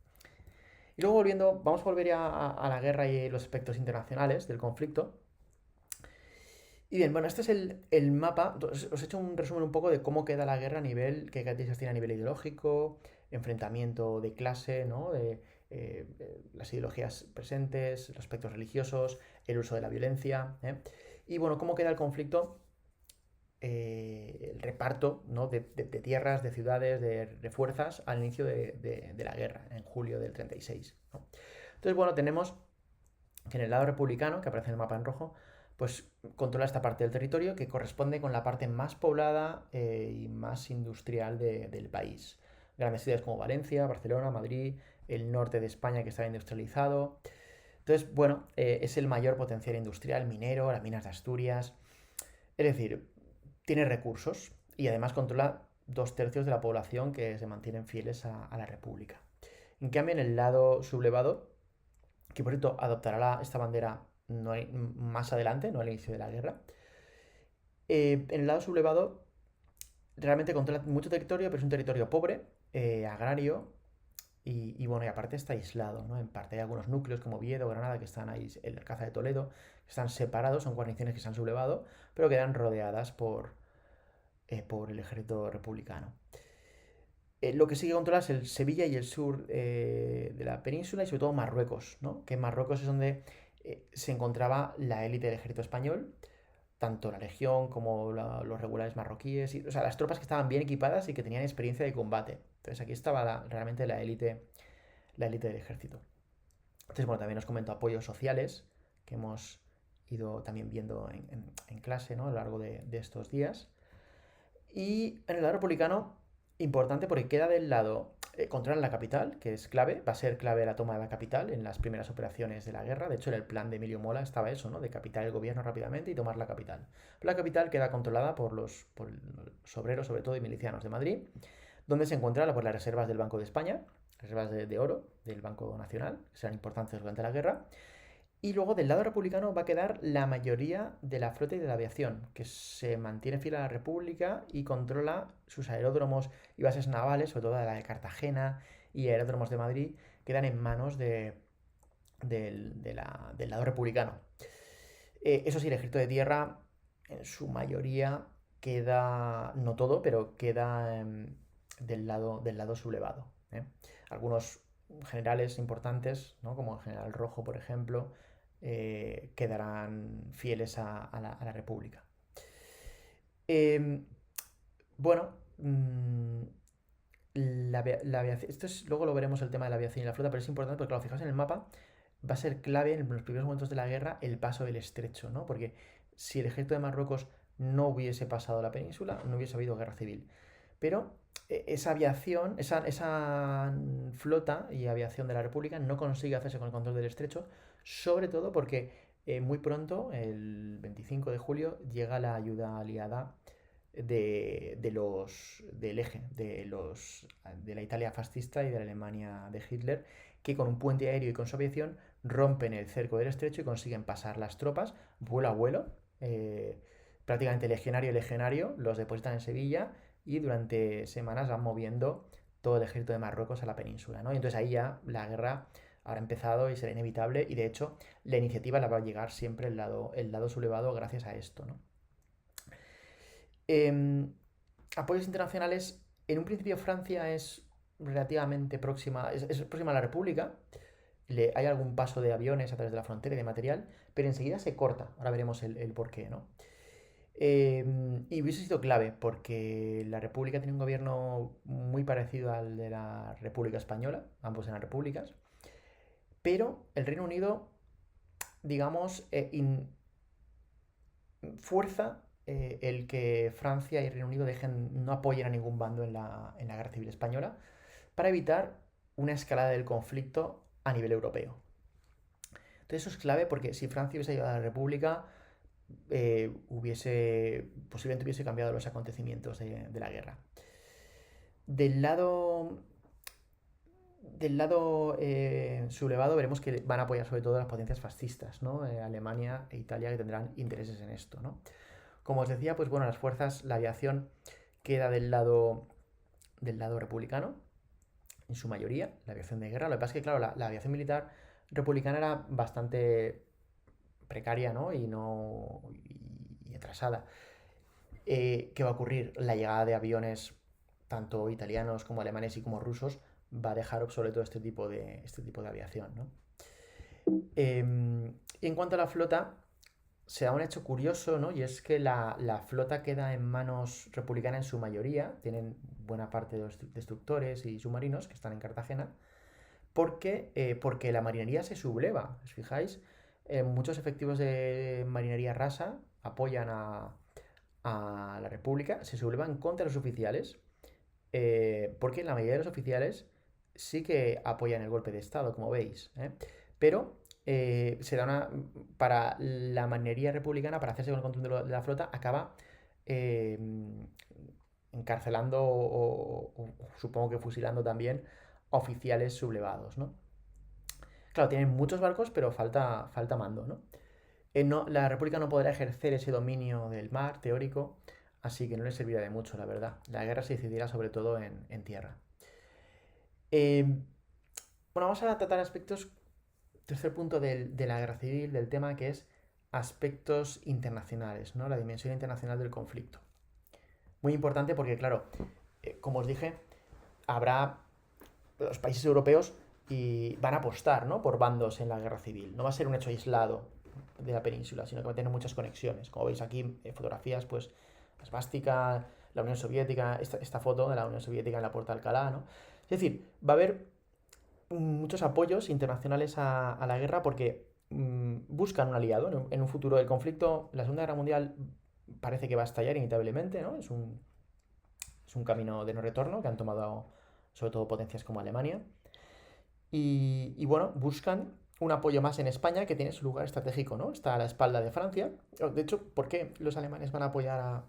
Y luego vamos a volver a la guerra y los aspectos internacionales del conflicto. Y bien, bueno, este es el mapa. Os he hecho un resumen un poco de cómo queda la guerra qué características tiene a nivel ideológico, enfrentamiento de clase, ¿no? Las ideologías presentes, los aspectos religiosos, el uso de la violencia, ¿eh? Y bueno, cómo queda el conflicto, el reparto, ¿no? de tierras, de ciudades, de fuerzas al inicio de la guerra, en julio del 36, ¿no? Entonces, bueno, tenemos que en el lado republicano, que aparece en el mapa en rojo, pues controla esta parte del territorio que corresponde con la parte más poblada y más industrial del país. Grandes ciudades como Valencia, Barcelona, Madrid, el norte de España que está industrializado. Entonces, bueno, es el mayor potencial industrial minero, las minas de Asturias. Es decir, tiene recursos y además controla 2/3 de la población que se mantienen fieles a la República. En cambio, en el lado sublevado, que por cierto adoptará esta bandera más adelante, no al inicio de la guerra, en el lado sublevado realmente controla mucho territorio, pero es un territorio pobre, agrario, bueno, y aparte está aislado, ¿no? En parte hay algunos núcleos como Oviedo, Granada, que están ahí, el Alcázar de Toledo, que están separados, son guarniciones que se han sublevado, pero quedan rodeadas por el ejército republicano. Lo que sí que controla es el Sevilla y el sur de la península y sobre todo Marruecos, ¿no? Que en Marruecos es donde se encontraba la élite del ejército español, tanto la legión como los regulares marroquíes, o sea, las tropas que estaban bien equipadas y que tenían experiencia de combate. Entonces aquí estaba realmente la élite del ejército. Entonces, bueno, también os comento apoyos sociales que hemos ido también viendo en clase, ¿no? A lo largo de estos días. Y en el lado republicano, importante porque queda del lado, controlan la capital, que es clave, va a ser clave la toma de la capital en las primeras operaciones de la guerra. De hecho, en el plan de Emilio Mola estaba eso, ¿no? Decapitar el gobierno rápidamente y tomar la capital. Pero la capital queda controlada por los obreros, sobre todo, y milicianos de Madrid, donde se encuentran pues, las reservas del Banco de España, reservas de oro del Banco Nacional, que serán importantes durante la guerra. Y luego del lado republicano va a quedar la mayoría de la flota y de la aviación, que se mantiene fiel a la República y controla sus aeródromos y bases navales, sobre todo la de Cartagena y aeródromos de Madrid, quedan en manos del lado republicano. Eso sí, el ejército de tierra, en su mayoría, queda, no todo, pero queda del lado sublevado. ¿Eh? Algunos generales importantes, ¿no? Como el general Rojo, por ejemplo, quedarán fieles a la República. Eh, bueno, la aviación, luego lo veremos el tema de la aviación y la flota, pero es importante porque, claro, fijaos en el mapa, va a ser clave en los primeros momentos de la guerra el paso del estrecho, ¿no? Porque si el ejército de Marruecos no hubiese pasado la península, no hubiese habido guerra civil. Pero esa aviación, esa flota y aviación de la República no consigue hacerse con el control del estrecho, sobre todo porque muy pronto, el 25 de julio, llega la ayuda aliada del eje, de la Italia fascista y de la Alemania de Hitler, que con un puente aéreo y con su aviación rompen el cerco del estrecho y consiguen pasar las tropas vuelo a vuelo. Prácticamente legionario, los depositan en Sevilla y durante semanas van moviendo todo el ejército de Marruecos a la península, ¿no? Y entonces ahí ya la guerra habrá empezado y será inevitable y de hecho la iniciativa la va a llegar siempre el lado sublevado gracias a esto, ¿no? Em, Apoyos internacionales, en un principio Francia es relativamente próxima, es próxima a la República, hay algún paso de aviones a través de la frontera y de material, pero enseguida se corta, ahora veremos el porqué, ¿no? Y hubiese sido clave porque la República tiene un gobierno muy parecido al de la República Española, ambos eran repúblicas, pero el Reino Unido, digamos, fuerza el que Francia y Reino Unido no apoyen a ningún bando en la Guerra Civil Española para evitar una escalada del conflicto a nivel europeo. Entonces eso es clave porque si Francia hubiese ayudado a la República, posiblemente hubiese cambiado los acontecimientos de la guerra. Del lado sublevado veremos que van a apoyar sobre todo a las potencias fascistas, ¿no? Alemania e Italia, que tendrán intereses en esto, ¿no? Como os decía, pues bueno, las fuerzas, la aviación queda del lado republicano, en su mayoría, la aviación de guerra. Lo que pasa es que, claro, la aviación militar republicana era bastante precaria, ¿no? Y atrasada. ¿Qué va a ocurrir? La llegada de aviones, tanto italianos como alemanes y como rusos, va a dejar obsoleto este tipo de aviación, ¿no? Y en cuanto a la flota, se da un hecho curioso, ¿no? Y es que la flota queda en manos republicanas en su mayoría, tienen buena parte de los destructores y submarinos que están en Cartagena, porque la marinería se subleva. ¿Os fijáis? Muchos efectivos de marinería rasa apoyan a la República, se sublevan contra los oficiales, porque la mayoría de los oficiales sí que apoyan el golpe de Estado, como veis, ¿eh? Pero se da para la marinería republicana, para hacerse con el control de la flota, acaba eh, encarcelando o supongo que fusilando también oficiales sublevados, ¿no? Claro, tienen muchos barcos, pero falta mando, ¿no? La República no podrá ejercer ese dominio del mar teórico así que no les servirá de mucho, la verdad. La guerra se decidirá sobre todo en tierra. Eh, bueno, vamos a tratar aspectos, tercer punto de la guerra civil, del tema, que es aspectos internacionales, ¿no? La dimensión internacional del conflicto. Muy importante porque, claro, como os dije, habrá los países europeos y van a apostar, ¿no?, por bandos en la guerra civil. No va a ser un hecho aislado de la península, sino que va a tener muchas conexiones. Como veis aquí, fotografías, pues, la esvástica, la Unión Soviética, esta foto de la Unión Soviética en la Puerta de Alcalá, ¿no? Es decir, va a haber muchos apoyos internacionales a la guerra porque buscan un aliado en un futuro. El conflicto, la Segunda Guerra Mundial parece que va a estallar inevitablemente, ¿no? Es un camino de no retorno que han tomado sobre todo potencias como Alemania. Y bueno, buscan un apoyo más en España que tiene su lugar estratégico, ¿no? Está a la espalda de Francia. De hecho, ¿por qué los alemanes van a apoyar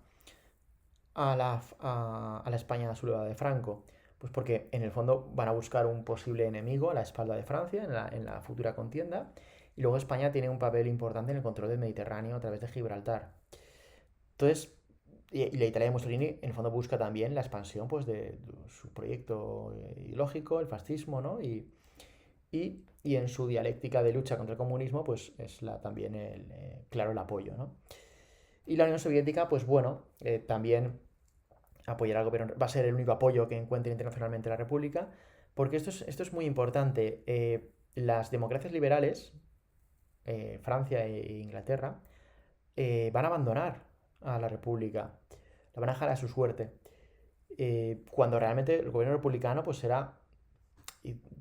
a la España sublevada de Franco? Pues porque en el fondo van a buscar un posible enemigo a la espalda de Francia en la futura contienda. Y luego España tiene un papel importante en el control del Mediterráneo a través de Gibraltar. Entonces, y la Italia de Mussolini en el fondo busca también la expansión, pues, de su proyecto ideológico, el fascismo, ¿no? Y en su dialéctica de lucha contra el comunismo, pues es también claro, el apoyo, ¿no? Y la Unión Soviética, pues bueno, también apoyará al gobierno, va a ser el único apoyo que encuentre internacionalmente la República, porque esto es muy importante. Las democracias liberales, Francia e Inglaterra, van a abandonar a la República, la van a dejar a su suerte, cuando realmente el gobierno republicano pues será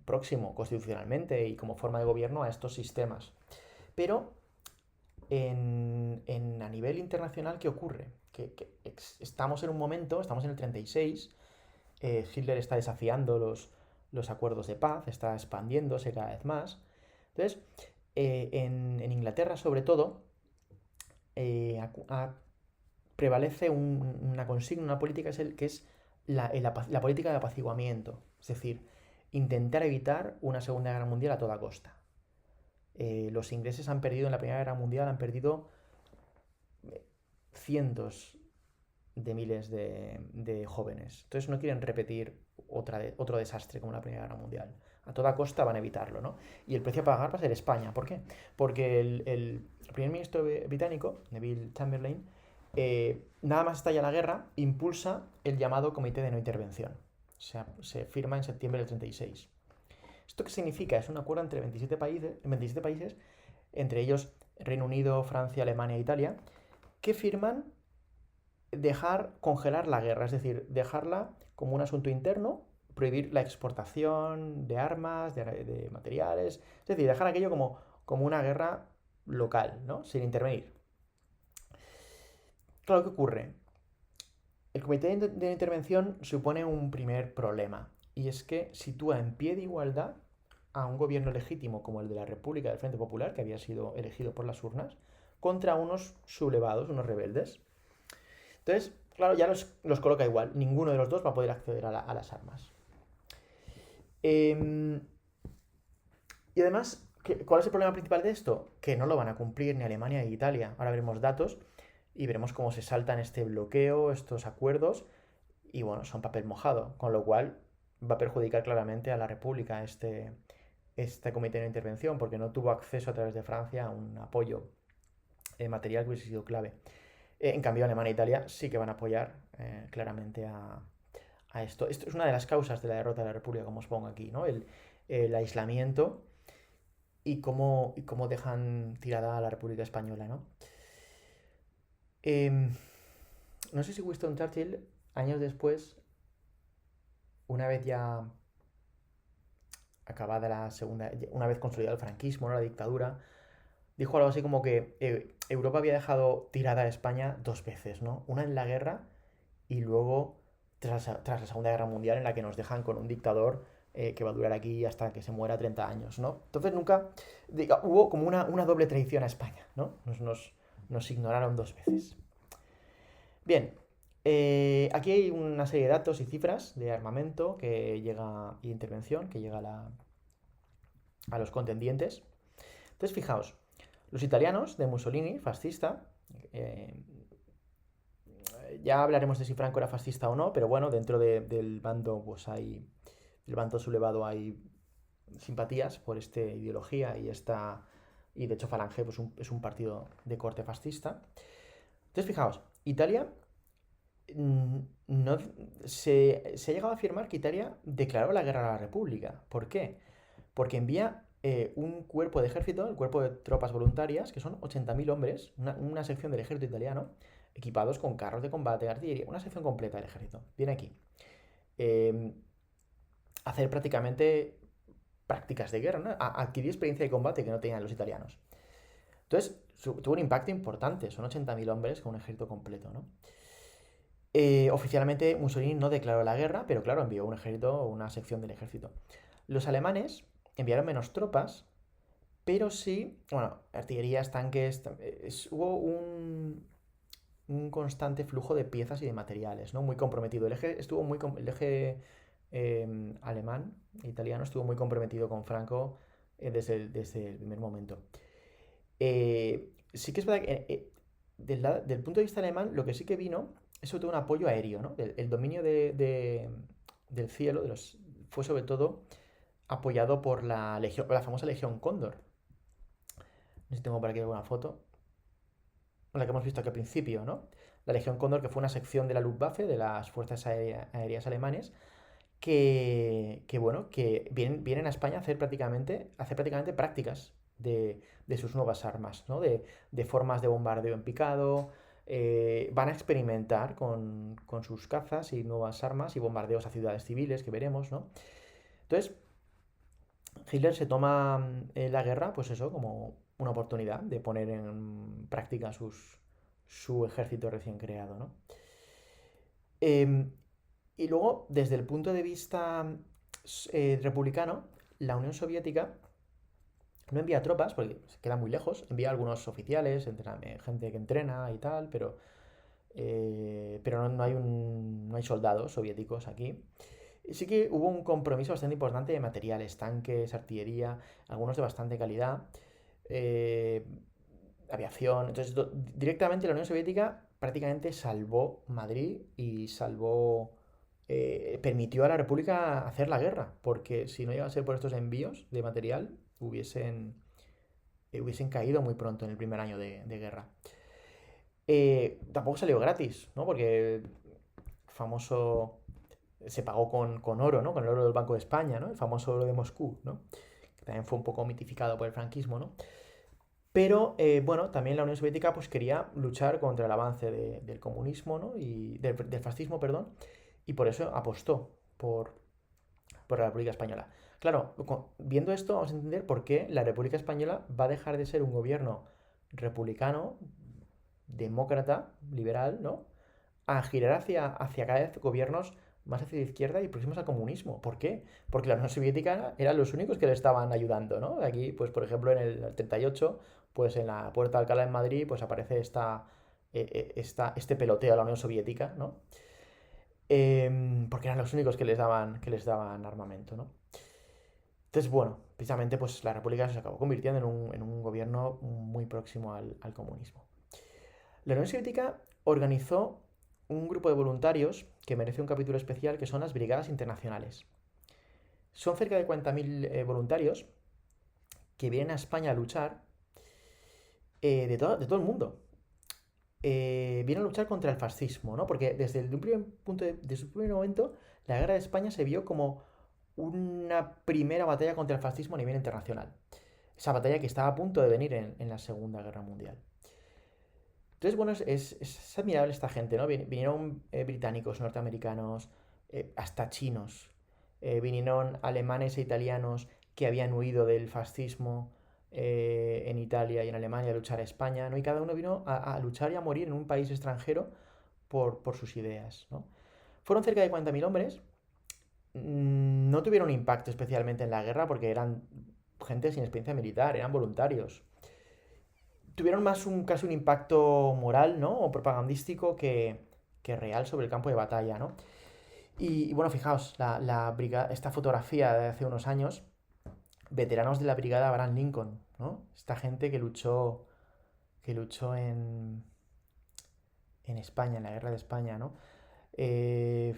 próximo constitucionalmente y como forma de gobierno a estos sistemas. Pero a nivel internacional, ¿qué ocurre? Que estamos en un momento, estamos en el 36, Hitler está desafiando los acuerdos de paz, está expandiéndose cada vez más. Entonces, en Inglaterra, sobre todo, prevalece una consigna, una política que es la política de apaciguamiento. Es decir, intentar evitar una Segunda Guerra Mundial a toda costa. Los ingleses han perdido en la Primera Guerra Mundial, han perdido cientos de miles de jóvenes. Entonces no quieren repetir otro desastre como la Primera Guerra Mundial. A toda costa van a evitarlo, ¿no? Y el precio a pagar va a ser España. ¿Por qué? Porque el primer ministro británico, Neville Chamberlain, nada más estalla la guerra, impulsa el llamado Comité de No Intervención. O sea, se firma en septiembre del 36. ¿Esto qué significa? Es un acuerdo entre 27 países, entre ellos Reino Unido, Francia, Alemania e Italia, que firman congelar la guerra, es decir, dejarla como un asunto interno, prohibir la exportación de armas, de materiales, es decir, dejar aquello como una guerra local, ¿no? Sin intervenir. Claro, ¿qué ocurre? El comité de intervención supone un primer problema, y es que sitúa en pie de igualdad a un gobierno legítimo como el de la República del Frente Popular, que había sido elegido por las urnas, contra unos sublevados, unos rebeldes. Entonces, claro, ya los coloca igual. Ninguno de los dos va a poder acceder a las armas. Y además, ¿cuál es el problema principal de esto? Que no lo van a cumplir ni Alemania ni Italia. Ahora veremos datos y veremos cómo se saltan este bloqueo, estos acuerdos, y bueno, son papel mojado, con lo cual va a perjudicar claramente a la República este comité de intervención, porque no tuvo acceso a través de Francia a un apoyo material que hubiese sido clave. En cambio, Alemania e Italia sí que van a apoyar claramente a esto. Esto es una de las causas de la derrota de la República, como os pongo aquí, ¿no? El aislamiento y cómo dejan tirada a la República Española, ¿no? No sé si Winston Churchill, años después, una vez ya acabada la segunda, una vez consolidado el franquismo, ¿no?, la dictadura, dijo algo así como que Europa había dejado tirada a España dos veces, ¿no? Una en la guerra y luego tras la Segunda Guerra Mundial, en la que nos dejan con un dictador que va a durar aquí hasta que se muera 30 años, ¿no? Entonces nunca, hubo como una doble traición a España, ¿no? Nos ignoraron dos veces. Bien, aquí hay una serie de datos y cifras de armamento que llega y intervención que llega a los contendientes. Entonces, fijaos, los italianos de Mussolini, fascista, ya hablaremos de si Franco era fascista o no, pero bueno, dentro del bando, pues del bando sublevado hay simpatías por esta ideología y de hecho Falange pues, es un partido de corte fascista. Entonces, fijaos, Italia mm, no, se ha llegado a afirmar que Italia declaró la guerra a la República. ¿Por qué? Porque envía un cuerpo de ejército, el cuerpo de tropas voluntarias, que son 80.000 hombres, una sección del ejército italiano, equipados con carros de combate, artillería, una sección completa del ejército. Viene aquí. Eh, hacer prácticamente prácticas de guerra, ¿no? Adquirir experiencia de combate que no tenían los italianos. Entonces, tuvo un impacto importante, son 80.000 hombres con un ejército completo, ¿no? Oficialmente Mussolini no declaró la guerra, pero claro, envió un ejército o una sección del ejército. Los alemanes enviaron menos tropas, pero sí, bueno, artillerías, tanques, hubo un constante flujo de piezas y de materiales, ¿no? Muy comprometido. El eje alemán, italiano, estuvo muy comprometido con Franco desde el primer momento. Sí que es verdad que del punto de vista alemán, lo que sí que vino es sobre todo un apoyo aéreo, ¿no? El dominio del cielo fue sobre todo apoyado por la famosa Legión Cóndor. No sé si tengo por aquí alguna foto. La que hemos visto aquí al principio, ¿no? La Legión Cóndor, que fue una sección de la Luftwaffe, de las fuerzas aéreas alemanes, bueno, que vienen a España a hacer prácticamente prácticas de sus nuevas armas, ¿no? De formas de bombardeo en picado. Van a experimentar con sus cazas y nuevas armas y bombardeos a ciudades civiles que veremos, ¿no? Entonces, Hitler se toma la guerra, pues eso, como una oportunidad de poner en práctica su ejército recién creado, ¿no? Em, y luego, desde el punto de vista republicano, la Unión Soviética no envía tropas, porque se queda muy lejos, envía algunos oficiales, gente que entrena y tal, pero no hay soldados soviéticos aquí. Sí que hubo un compromiso bastante importante de materiales, tanques, artillería, algunos de bastante calidad, eh, aviación. Entonces, directamente la Unión Soviética prácticamente salvó Madrid y permitió a la República hacer la guerra, porque si no llegaba a ser por estos envíos de material, hubiesen caído muy pronto en el primer año de guerra. Tampoco salió gratis, ¿no? Porque famoso se pagó con oro, ¿no? Con el oro del Banco de España, ¿no? El famoso oro de Moscú, ¿no? Que también fue un poco mitificado por el franquismo, ¿no? Pero, bueno, también la Unión Soviética pues quería luchar contra el avance del comunismo, ¿no? Y del fascismo, perdón, y por eso apostó por la República Española. Claro, viendo esto vamos a entender por qué la República Española va a dejar de ser un gobierno republicano, demócrata, liberal, ¿no? A girar hacia cada vez gobiernos más hacia la izquierda y próximos al comunismo. ¿Por qué? Porque la Unión Soviética eran los únicos que le estaban ayudando, ¿no? Aquí, pues por ejemplo, en el 38, pues en la Puerta de Alcalá en Madrid, pues aparece este peloteo a la Unión Soviética, ¿no? Porque eran los únicos que les daban armamento, ¿no? Entonces, bueno, precisamente pues la República se acabó convirtiendo en un gobierno muy próximo al comunismo. La Unión Soviética organizó un grupo de voluntarios que merece un capítulo especial, que son las Brigadas Internacionales. Son cerca de 40.000 voluntarios que vienen a España a luchar de todo el mundo. Vienen a luchar contra el fascismo, ¿no? Porque desde un primer momento, la guerra de España se vio como una primera batalla contra el fascismo a nivel internacional. Esa batalla que estaba a punto de venir en la Segunda Guerra Mundial. Entonces, bueno, es admirable esta gente, ¿no? Vinieron británicos, norteamericanos, hasta chinos. Vinieron alemanes e italianos que habían huido del fascismo en Italia y en Alemania a luchar a España, ¿no? Y cada uno vino a luchar y a morir en un país extranjero por sus ideas, ¿no? Fueron cerca de 40.000 hombres. No tuvieron impacto especialmente en la guerra porque eran gente sin experiencia militar, eran voluntarios. Tuvieron más casi un impacto moral, ¿no? O propagandístico que real sobre el campo de batalla, ¿no? Y bueno, fijaos, esta fotografía de hace unos años, veteranos de la brigada Abraham Lincoln, ¿no? Esta gente que luchó en España, en la guerra de España, ¿no? Eh,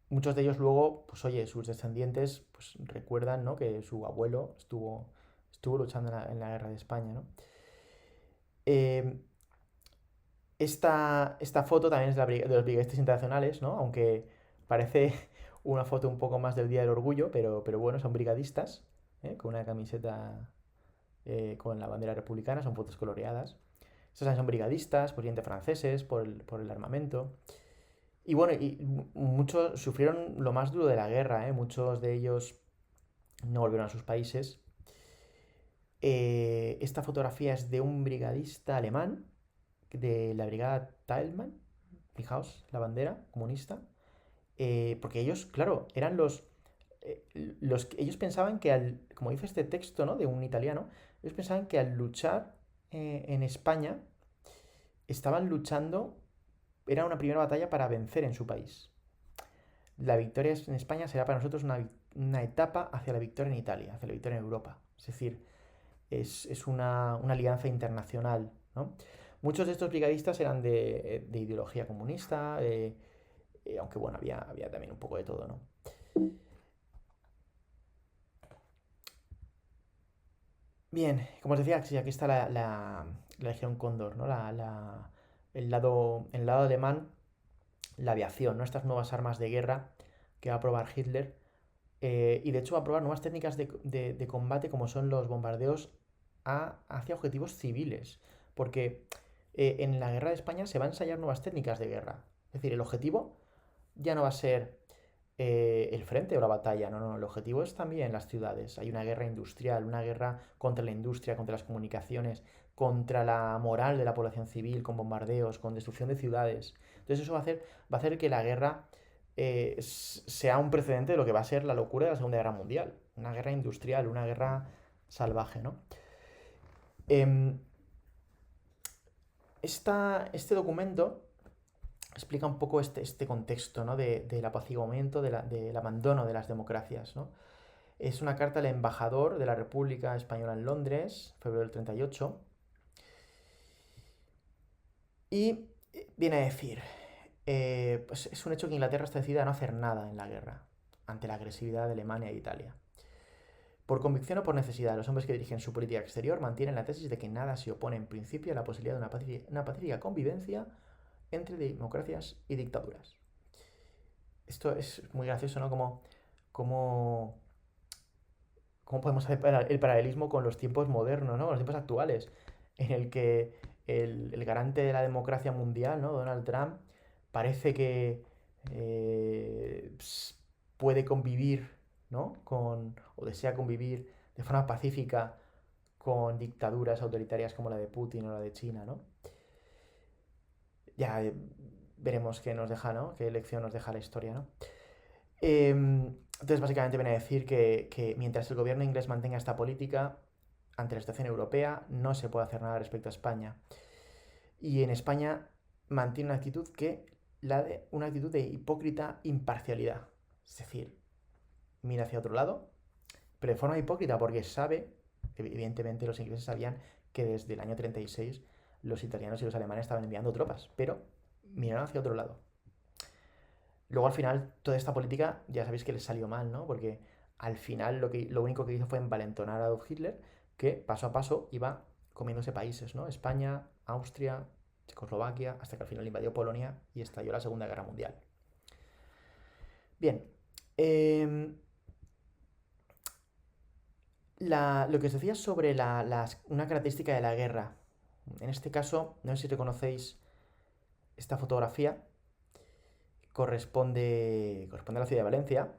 Muchos de ellos luego, pues oye, sus descendientes pues recuerdan, ¿no? Que su abuelo estuvo luchando en la guerra de España, ¿no? Eh, esta foto también es de los brigadistas internacionales, ¿no? Aunque parece una foto un poco más del Día del Orgullo, pero bueno, son brigadistas, ¿eh? Con una camiseta con la bandera republicana, son fotos coloreadas. Estos también son brigadistas, posiblemente franceses, por el armamento. Y bueno, muchos sufrieron lo más duro de la guerra, ¿eh? Muchos de ellos no volvieron a sus países. Esta fotografía es de un brigadista alemán de la brigada Teilmann. Fijaos, la bandera comunista. Porque ellos, claro, eran ellos pensaban que como dice este texto, ¿no? De un italiano, ellos pensaban que al luchar en España, estaban luchando, era una primera batalla para vencer en su país. La victoria en España será para nosotros una etapa hacia la victoria en Italia, hacia la victoria en Europa. Es decir, es una alianza internacional, ¿no? Muchos de estos brigadistas eran de ideología comunista, aunque bueno, había también un poco de todo, ¿no? Bien, como os decía, sí, aquí está la Legión Cóndor, ¿no? El lado alemán, la aviación, ¿no? Estas nuevas armas de guerra que va a probar Hitler. Y de hecho va a probar nuevas técnicas de combate como son los bombardeos hacia objetivos civiles. Porque en la guerra de España se va a ensayar nuevas técnicas de guerra. Es decir, el objetivo ya no va a ser el frente o la batalla, no, no, el objetivo es también las ciudades. Hay una guerra industrial, una guerra contra la industria, contra las comunicaciones, contra la moral de la población civil, con bombardeos, con destrucción de ciudades. Entonces eso va a hacer que la guerra sea un precedente de lo que va a ser la locura de la Segunda Guerra Mundial. Una guerra industrial, una guerra salvaje, ¿no? Em, este documento explica un poco este contexto, ¿no? Del apaciguamiento, del abandono de las democracias, ¿no? Es una carta al embajador de la República Española en Londres, febrero del 38, y viene a decir, pues es un hecho que Inglaterra está decidida a no hacer nada en la guerra ante la agresividad de Alemania e Italia. Por convicción o por necesidad, los hombres que dirigen su política exterior mantienen la tesis de que nada se opone en principio a la posibilidad de una pacífica convivencia entre democracias y dictaduras. Esto es muy gracioso, ¿no? Como ¿Cómo podemos hacer el paralelismo con los tiempos modernos, ¿no? Con los tiempos actuales, en el que el garante de la democracia mundial, ¿no? Donald Trump, parece que puede convivir, ¿no? O desea convivir de forma pacífica con dictaduras autoritarias como la de Putin o la de China, ¿no? Ya veremos qué nos deja, ¿no? Qué lección nos deja la historia, ¿no? Entonces, básicamente viene a decir que mientras el gobierno inglés mantenga esta política ante la situación europea, no se puede hacer nada respecto a España. Y en España mantiene una actitud de hipócrita imparcialidad. Es decir, mira hacia otro lado, pero de forma hipócrita porque sabe, evidentemente los ingleses sabían que desde el año 36 los italianos y los alemanes estaban enviando tropas, pero miraron hacia otro lado. Luego al final toda esta política ya sabéis que les salió mal, ¿no? Porque al final lo único que hizo fue envalentonar a Adolf Hitler, que paso a paso iba comiéndose países, ¿no? España, Austria, Checoslovaquia, hasta que al final invadió Polonia y estalló la Segunda Guerra Mundial. Bien, eh, lo que os decía sobre una característica de la guerra. En este caso, no sé si reconocéis esta fotografía, corresponde a la ciudad de Valencia,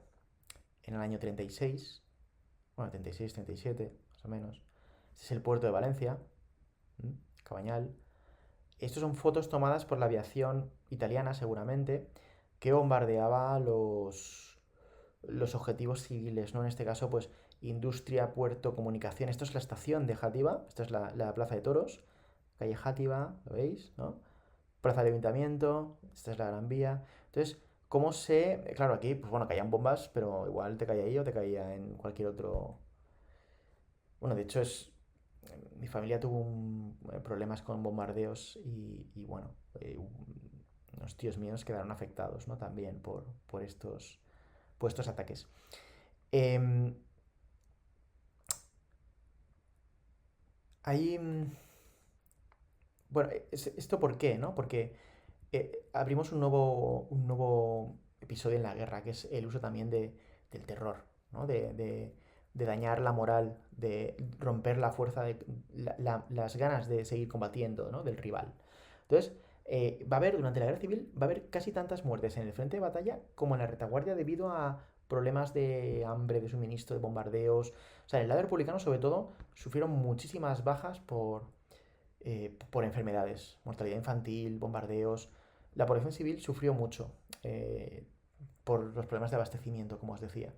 en el año 36, bueno, 36, 37, más o menos. Este es el puerto de Valencia, Cabañal. Estas son fotos tomadas por la aviación italiana, seguramente, que bombardeaba los objetivos civiles, ¿no? En este caso, pues, industria, puerto, comunicación. Esto es la estación de Játiva, esto es la plaza de toros, calle Játiva, ¿lo veis? ¿No? Plaza del Ayuntamiento, esta es la Gran Vía. Entonces, ¿cómo se...? Claro, aquí, pues bueno, caían bombas, pero igual te caía ahí o te caía en cualquier otro... Bueno, de hecho mi familia tuvo problemas con bombardeos y bueno, unos tíos míos quedaron afectados, ¿no? También por estos ataques. Em, Hay, bueno, ¿esto por qué, no? Porque abrimos un nuevo episodio en la guerra, que es el uso también del terror, ¿no? De dañar la moral, de romper la fuerza, las ganas de seguir combatiendo, ¿no? Del rival. Entonces, va a haber, durante la guerra civil, va a haber casi tantas muertes en el frente de batalla como en la retaguardia debido a problemas de hambre, de suministro, de bombardeos. O sea, en el lado republicano, sobre todo, sufrieron muchísimas bajas por enfermedades, mortalidad infantil, bombardeos. La población civil sufrió mucho por los problemas de abastecimiento, como os decía.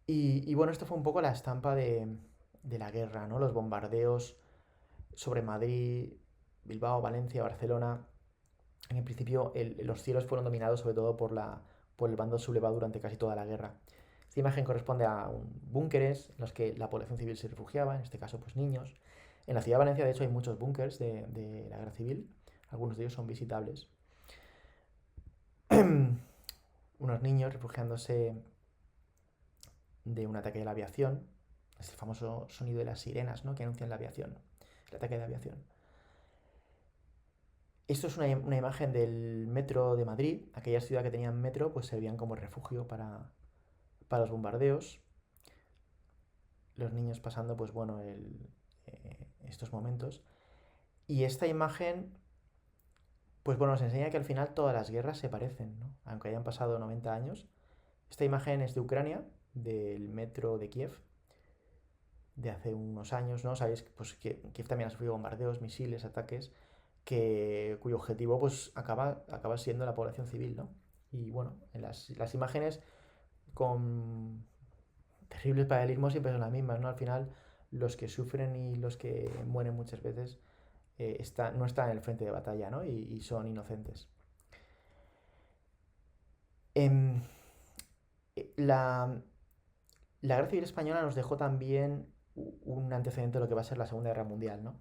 Y bueno, esto fue un poco la estampa de la guerra, ¿no? Los bombardeos sobre Madrid, Bilbao, Valencia, Barcelona. En principio, los cielos fueron dominados sobre todo por el bando sublevado durante casi toda la guerra. Esta imagen corresponde a búnkeres en los que la población civil se refugiaba, en este caso, pues niños. En la ciudad de Valencia, de hecho, hay muchos búnkers de la guerra civil. Algunos de ellos son visitables. Unos niños refugiándose de un ataque de la aviación. Es el famoso sonido de las sirenas, ¿no? Que anuncian la aviación, el ataque de la aviación. Esto es una imagen del metro de Madrid. Aquellas ciudades que tenían metro pues servían como refugio para los bombardeos. Los niños pasando, pues bueno, estos momentos. Y esta imagen, pues bueno, nos enseña que al final todas las guerras se parecen, ¿no? Aunque hayan pasado 90 años. Esta imagen es de Ucrania, del metro de Kiev, de hace unos años, ¿no? Sabéis pues, que Kiev también ha sufrido bombardeos, misiles, ataques, cuyo objetivo pues acaba siendo la población civil, ¿no? Y bueno, en las imágenes con terribles paralelismos siempre son las mismas, ¿no? Al final, los que sufren y los que mueren muchas veces no están en el frente de batalla, ¿no? Y son inocentes. Em, la, la Guerra Civil Española nos dejó también un antecedente de lo que va a ser la Segunda Guerra Mundial, ¿no?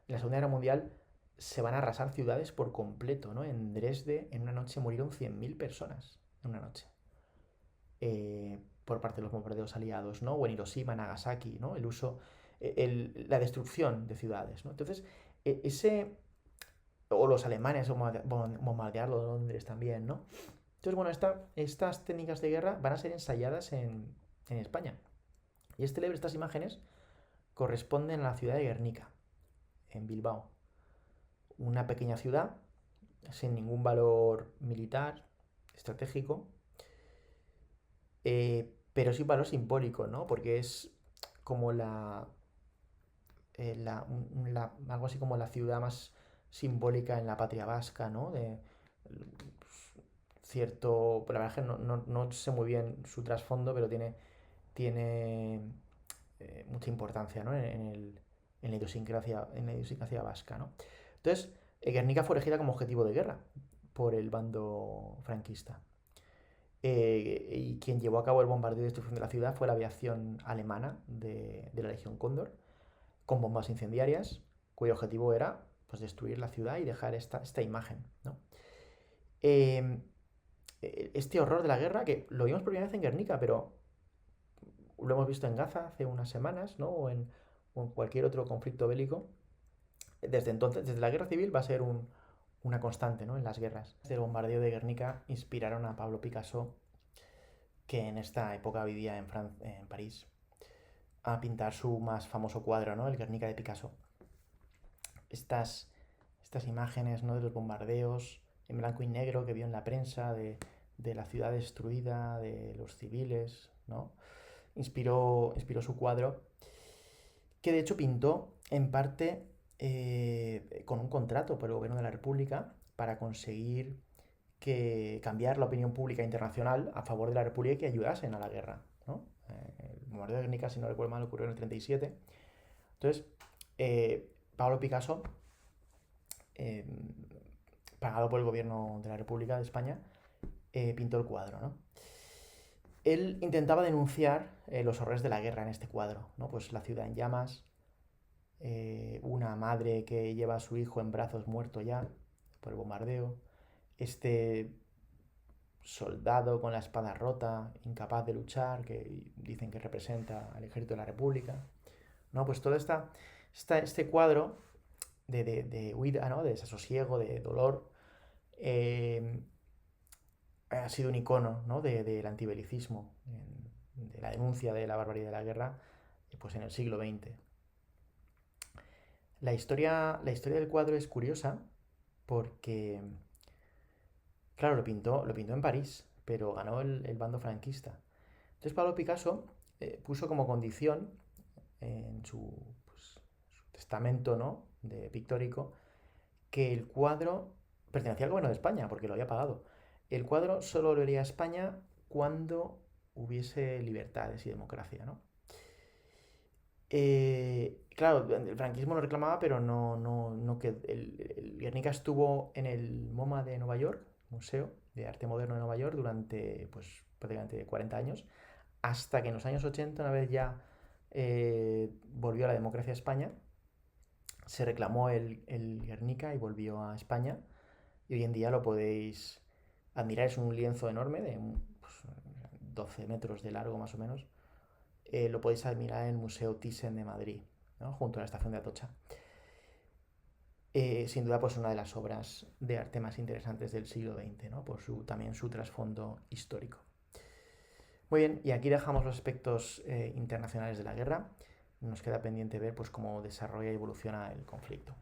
En la Segunda Guerra Mundial se van a arrasar ciudades por completo, ¿no? En Dresde, en una noche murieron 100.000 personas, en una noche, por parte de los bombardeos aliados, ¿no? O en Hiroshima, Nagasaki, ¿no? La destrucción de ciudades, ¿no? Entonces, ese, o los alemanes bombardearlo de Londres también, ¿no? Entonces, bueno, estas técnicas de guerra van a ser ensayadas en España. Y es célebre, estas imágenes corresponden a la ciudad de Guernica, en Bilbao. Una pequeña ciudad sin ningún valor militar, estratégico, pero sí valor simbólico, ¿no? Porque es como algo así como la ciudad más simbólica en la patria vasca, ¿no? Cierto, la verdad es que no sé muy bien su trasfondo, pero tiene mucha importancia, ¿no? En la idiosincrasia vasca, ¿no? Entonces, Guernica fue elegida como objetivo de guerra por el bando franquista. Y quien llevó a cabo el bombardeo y destrucción de la ciudad fue la aviación alemana de la Legión Cóndor, con bombas incendiarias, cuyo objetivo era pues, destruir la ciudad y dejar esta imagen, ¿no? Eh, este horror de la guerra, que lo vimos por primera vez en Guernica, pero lo hemos visto en Gaza hace unas semanas, ¿no? O en cualquier otro conflicto bélico. Desde entonces, desde la guerra civil va a ser una constante, ¿no? En las guerras. El bombardeo de Guernica inspiraron a Pablo Picasso, que en esta época vivía en París, a pintar su más famoso cuadro, ¿no? El Guernica de Picasso. Estas, estas imágenes, ¿no? De los bombardeos en blanco y negro que vio en la prensa de la ciudad destruida, de los civiles, ¿no? Inspiró su cuadro, que de hecho pintó en parte con un contrato por el gobierno de la República para conseguir cambiar la opinión pública internacional a favor de la República y que ayudasen a la guerra, ¿no? El bombardeo de Guernica, si no recuerdo mal, ocurrió en el 37. Entonces, Pablo Picasso, eh, pagado por el gobierno de la República de España, pintó el cuadro, ¿no? Él intentaba denunciar los horrores de la guerra en este cuadro, ¿no? Pues la ciudad en llamas, una madre que lleva a su hijo en brazos muerto ya por el bombardeo, este soldado con la espada rota, incapaz de luchar, que dicen que representa al ejército de la República. ¿No? Pues todo este cuadro de huida, ¿no? De desasosiego, de dolor, eh, ha sido un icono, ¿no? Del antibelicismo, de la denuncia de la barbaridad de la guerra, pues en el siglo XX. La historia del cuadro es curiosa porque, claro, lo pintó en París, pero ganó el bando franquista. Entonces Pablo Picasso puso como condición en su testamento, ¿no? De pictórico, que el cuadro pertenecía al gobierno de España, porque lo había pagado. El cuadro solo lo haría a España cuando hubiese libertades y democracia, ¿no? Claro, el franquismo lo reclamaba, pero no que el Guernica estuvo en el MoMA de Nueva York, Museo de Arte Moderno de Nueva York, durante pues prácticamente 40 años, hasta que en los años 80, una vez ya volvió a la democracia a España, se reclamó el Guernica y volvió a España. Y hoy en día lo podéis admirar, es un lienzo enorme de pues, 12 metros de largo más o menos. Lo podéis admirar en el Museo Thyssen de Madrid, ¿no? Junto a la estación de Atocha. Sin duda, pues una de las obras de arte más interesantes del siglo XX, ¿no? Por también su trasfondo histórico. Muy bien, y aquí dejamos los aspectos internacionales de la guerra. Nos queda pendiente ver pues, cómo desarrolla y evoluciona el conflicto.